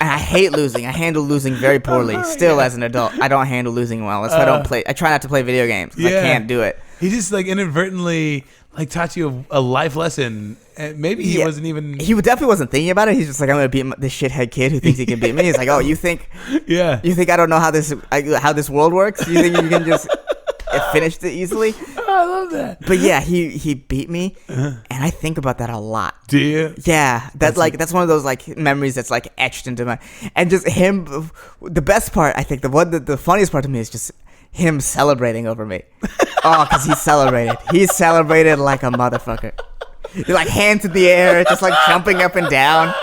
And I hate losing. I handle losing very poorly. Still, as an adult, I don't handle losing well. That's why I don't play. I try not to play video games because I can't do it. He just like inadvertently like taught you a life lesson. And maybe he wasn't even. He definitely wasn't thinking about it. He's just like, I'm gonna beat this shithead kid who thinks he can beat me. He's like, oh, you think? Yeah. You think I don't know how this world works? You think you can just finish it easily? I love that. But yeah, he beat me, and I think about that a lot. Do you? Yeah, that's one of those like memories that's like etched into my, and just him. The best part, I think, the funniest part to me is just him celebrating over me. Oh, because he celebrated. He celebrated like a motherfucker. Like hands in the air, just like jumping up and down,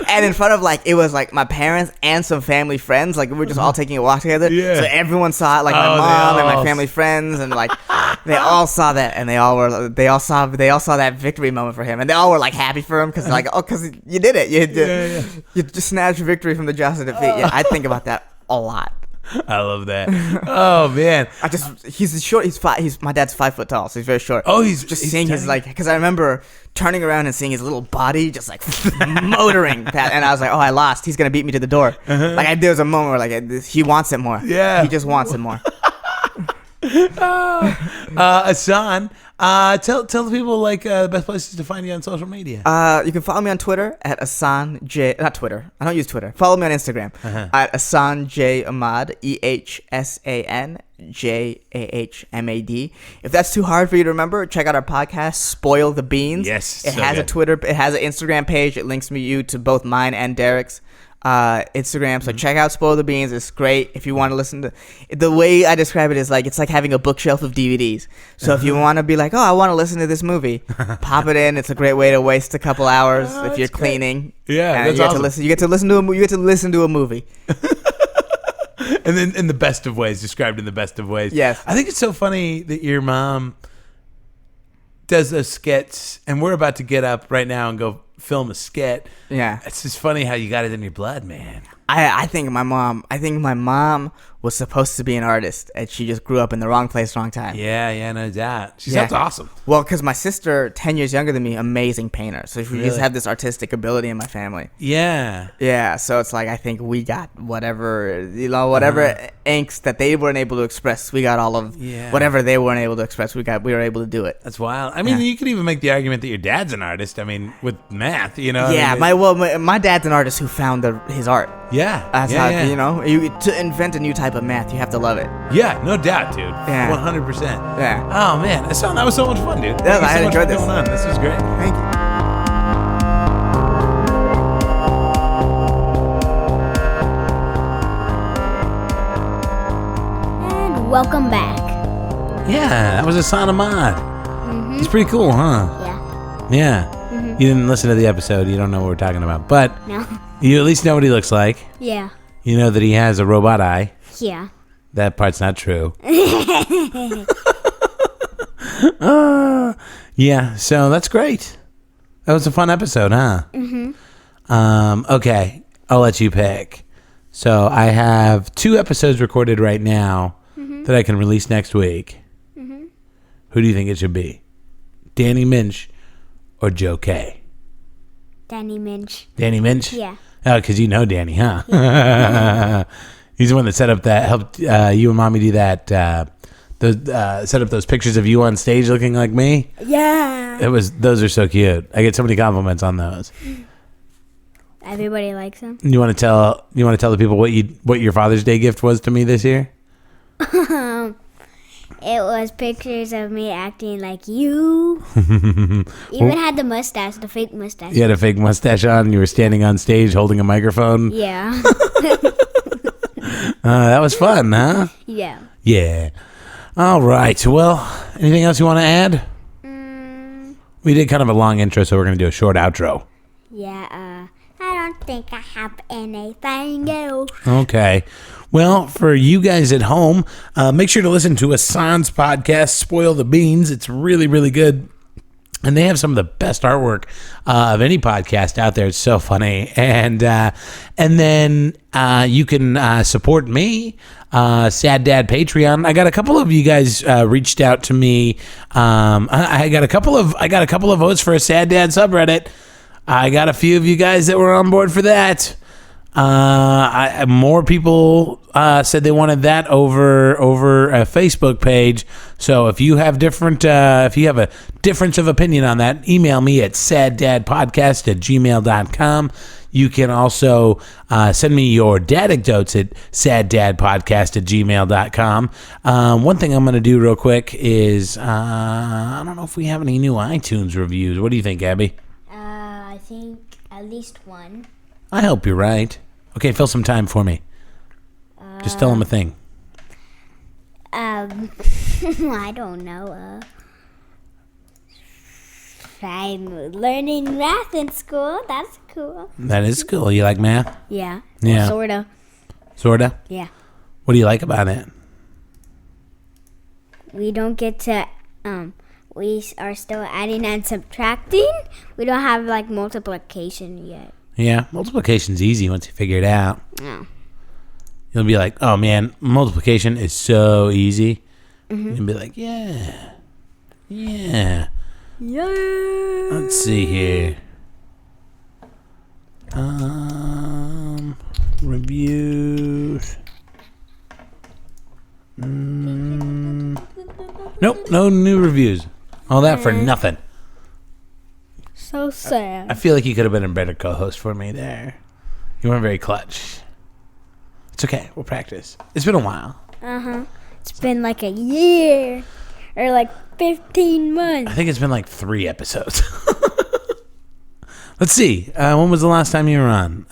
and in front of like it was like my parents and some family friends. Like we were just all taking a walk together, Yeah. so everyone saw it. Like my mom and my family friends, and like they all saw that, and they all saw that victory moment for him, and they all were like happy for him because like because you did it, you just snatched victory from the jaws of defeat. Yeah, I think about that a lot. I love that. Oh man, He's short. My dad's 5 foot tall, so he's very short. Oh, he's seeing his like, because I remember turning around and seeing his little body just like motoring, and I was like, oh, I lost. He's gonna beat me to the door. Like there was a moment where like he wants it more. Yeah, he just wants it more. Ehsan, tell the people like the best places to find you on social media. You can follow me on Twitter at Ehsan J. Not Twitter. I don't use Twitter. Follow me on Instagram at Ehsan J Ahmad, EHSAN JAHMAD. If that's too hard for you to remember, check out our podcast, Spoil the Beans. Yes, it has a Twitter. It has an Instagram page. It links you to both mine and Derek's Instagram. So check out Spoil the Beans. It's great. If you want to listen to the way I describe it is like it's like having a bookshelf of DVDs. So if you want to be like, oh, I want to listen to this movie, pop it in. It's a great way to waste a couple hours if you're cleaning. Yeah, that's awesome. You get to listen to a movie. And then in the best of ways, described in the best of ways. Yes. I think it's so funny that your mom does those skits, and we're about to get up right now and go film a skit. Yeah. It's just funny how you got it in your blood, man. I think my mom was supposed to be an artist, and she just grew up in the wrong place, wrong time. Yeah, no doubt. She sounds awesome. Well, because my sister, 10 years younger than me, amazing painter. So we Really? just have this artistic ability in my family. Yeah. Yeah, so it's like I think we got whatever angst that they weren't able to express. We got all of whatever they weren't able to express. We were able to do it. That's wild. I mean, you could even make the argument that your dad's an artist. I mean, with math, you know. Yeah, I mean, my dad's an artist who found his art. Yeah. That's how you know. To invent a new type of math, you have to love it. Yeah, no doubt, dude. Yeah. 100%. Yeah. Oh man, that was so much fun, dude. Yeah, I enjoyed this. This was great. Thank you. And welcome back. Yeah, that was Ehsan Ahmad. Mm-hmm. It's pretty cool, huh? Yeah. Yeah. Mm-hmm. You didn't listen to the episode. You don't know what we're talking about. But No. you at least know what he looks like. Yeah. You know that he has a robot eye. Yeah. That part's not true. Yeah, so that's great. That was a fun episode, huh? Mm-hmm. Okay, I'll let you pick. So I have 2 episodes recorded right now that I can release next week. Mm-hmm. Who do you think it should be? Danny Minch or Joe K? Danny Minch. Danny Minch? Yeah. Oh, because you know Danny, huh? Yeah. He's the one that set up that, helped you and Mommy do that, set up those pictures of you on stage looking like me. Yeah. Those are so cute. I get so many compliments on those. Everybody likes them. You want to tell the people what your Father's Day gift was to me this year? It was pictures of me acting like you. Even had the mustache, the fake mustache. You had a fake mustache on. And you were standing on stage holding a microphone. Yeah. That was fun, huh? Yeah. Yeah. All right. Well, anything else you want to add? We did kind of a long intro, so we're going to do a short outro. Yeah. I don't think I have anything else. Okay. Well, for you guys at home, make sure to listen to Ehsan's podcast, Spoil the Beans. It's really, really good. And they have some of the best artwork of any podcast out there. It's so funny. And then you can support me, Sad Dad Patreon. I got a couple of you guys reached out to me. I got a couple of votes for a Sad Dad subreddit. I got a few of you guys that were on board for that. More people said they wanted that over a Facebook page. So if you have if you have a difference of opinion on that, email me at saddadpodcast@gmail.com. You can also send me your dad anecdotes at saddadpodcast@gmail.com. One thing I'm going to do real quick is I don't know if we have any new iTunes reviews. What do you think, Abby? I think at least one. I hope you're right. Okay, fill some time for me. Just tell them a thing. I don't know. I'm learning math in school. That's cool. That is cool. You like math? Yeah. Yeah. Sorta. Sorta? Yeah. What do you like about it? We don't get to, we are still adding and subtracting. We don't have, like, multiplication yet. Yeah, multiplication's easy once you figure it out. Oh. You'll be like, oh, man, multiplication is so easy. Mm-hmm. You'll be like, yeah. Yeah. Let's see here. Reviews. Nope, no new reviews. All that for nothing. So sad. I feel like you could have been a better co-host for me there. You weren't very clutch. It's okay. We'll practice. It's been a while. It's been like a year. Or like 15 months. I think it's been like 3 episodes. Let's see. When was the last time you were on?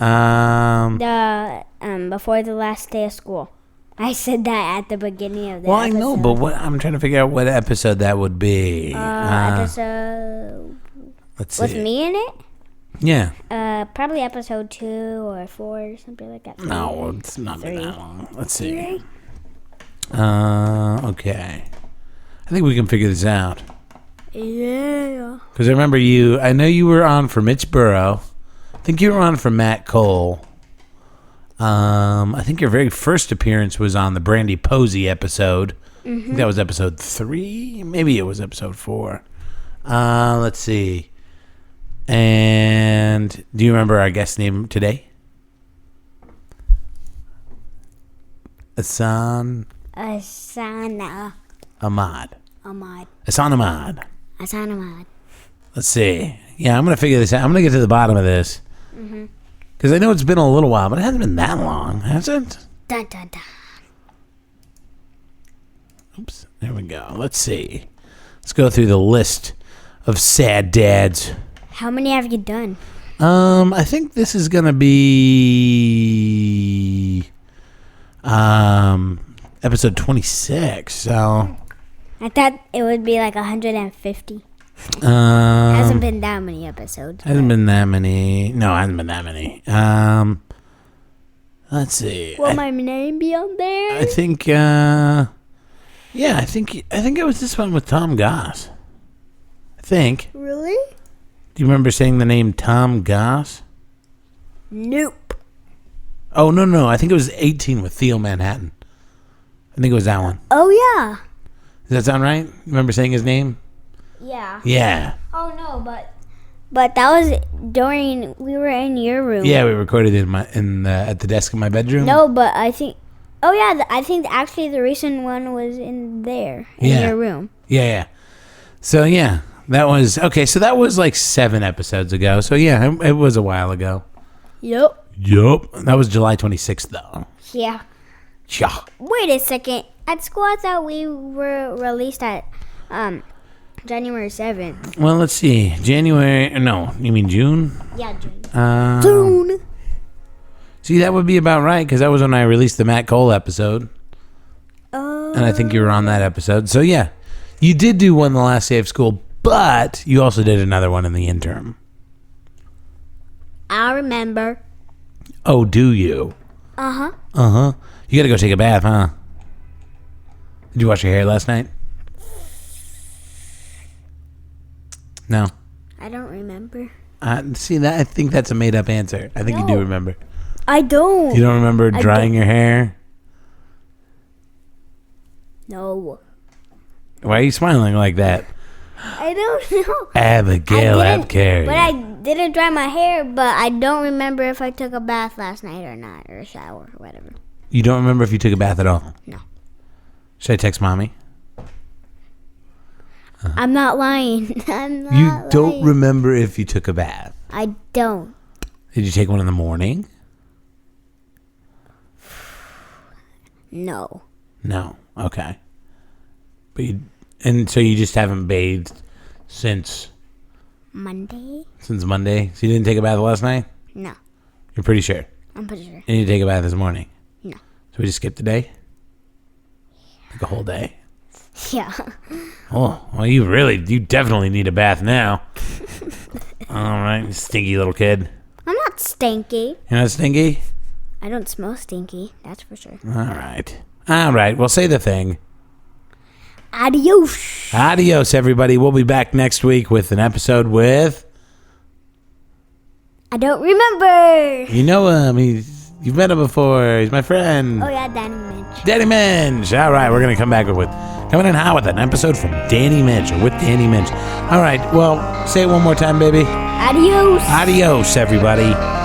Before the last day of school. I said that at the beginning of the well, episode. I know, but I'm trying to figure out what episode that would be. Episode... Let's see. With me in it? Yeah. Probably episode 2 or 4 or something like that. No, it's not been 3. that long. Let's see. Okay. I think we can figure this out. Yeah. Because I remember I know you were on for Mitch Burrow. I think you were on for Matt Cole. I think your very first appearance was on the Brandy Posey episode. I think that was episode 3. Maybe it was episode 4. Let's see. And do you remember our guest name today? Ehsan Ahmad. Ehsan Ahmad. Let's see. Yeah, I'm going to figure this out. I'm going to get to the bottom of this. Because I know it's been a little while, but it hasn't been that long, has it? Dun, dun, dun. Oops. There we go. Let's see. Let's go through the list of sad dads. How many have you done? I think this is going to be episode 26. So I thought it would be like 150. Hasn't been that many episodes. Hasn't been that many. No, hasn't been that many. Let's see. Will my name be on there? I think yeah, I think it was this one with Tom Goss. I think. Really? Do you remember saying the name Tom Goss? Nope. Oh, no. I think it was 18 with Theo Manhattan. I think it was that one. Oh, yeah. Does that sound right? Remember saying his name? Yeah. Yeah. Oh, no, but that was during, we were in your room. Yeah, we recorded it at the desk in my bedroom. No, but I think, oh, yeah, I think actually the recent one was in there, in your room. Yeah. So, yeah. That was, okay, so that was like 7 episodes ago. So, yeah, it was a while ago. Yup. That was July 26th, though. Yeah. Yeah. Wait a second. At school, I thought we were released at January 7th. Well, let's see. No, you mean June? Yeah, June. June. See, that would be about right, because that was when I released the Matt Cole episode. And I think you were on that episode. So, yeah, you did do one the last day of school. But you also did another one in the interim. I remember. Oh, do you? Uh-huh. Uh-huh. You got to go take a bath, huh? Did you wash your hair last night? No. I don't remember. See, that I think that's a made-up answer. I think you do remember. I don't. You don't remember drying your hair? No. Why are you smiling like that? I don't know. Abigail Abcarry. But I didn't dry my hair, but I don't remember if I took a bath last night or not, or a shower, or whatever. You don't remember if you took a bath at all? No. Should I text Mommy? I'm not lying. You don't remember if you took a bath? I don't. Did you take one in the morning? No. No. Okay. And so you just haven't bathed since Monday? Since Monday? So you didn't take a bath last night? No. You're pretty sure? I'm pretty sure. And you take a bath this morning? No. So we just skipped the day? Like a whole day? Yeah. Oh, well, you definitely need a bath now. All right, stinky little kid. I'm not stinky. You're not stinky? I don't smell stinky, that's for sure. All right, well, say the thing. Adios. Adios, everybody. We'll be back next week with an episode with... I don't remember. You know him. You've met him before. He's my friend. Oh, yeah, Danny Minch. Danny Minch. All right, we're going to come back coming in hot with an episode from Danny Minch, or with Danny Minch. All right, well, say it one more time, baby. Adios. Adios, everybody.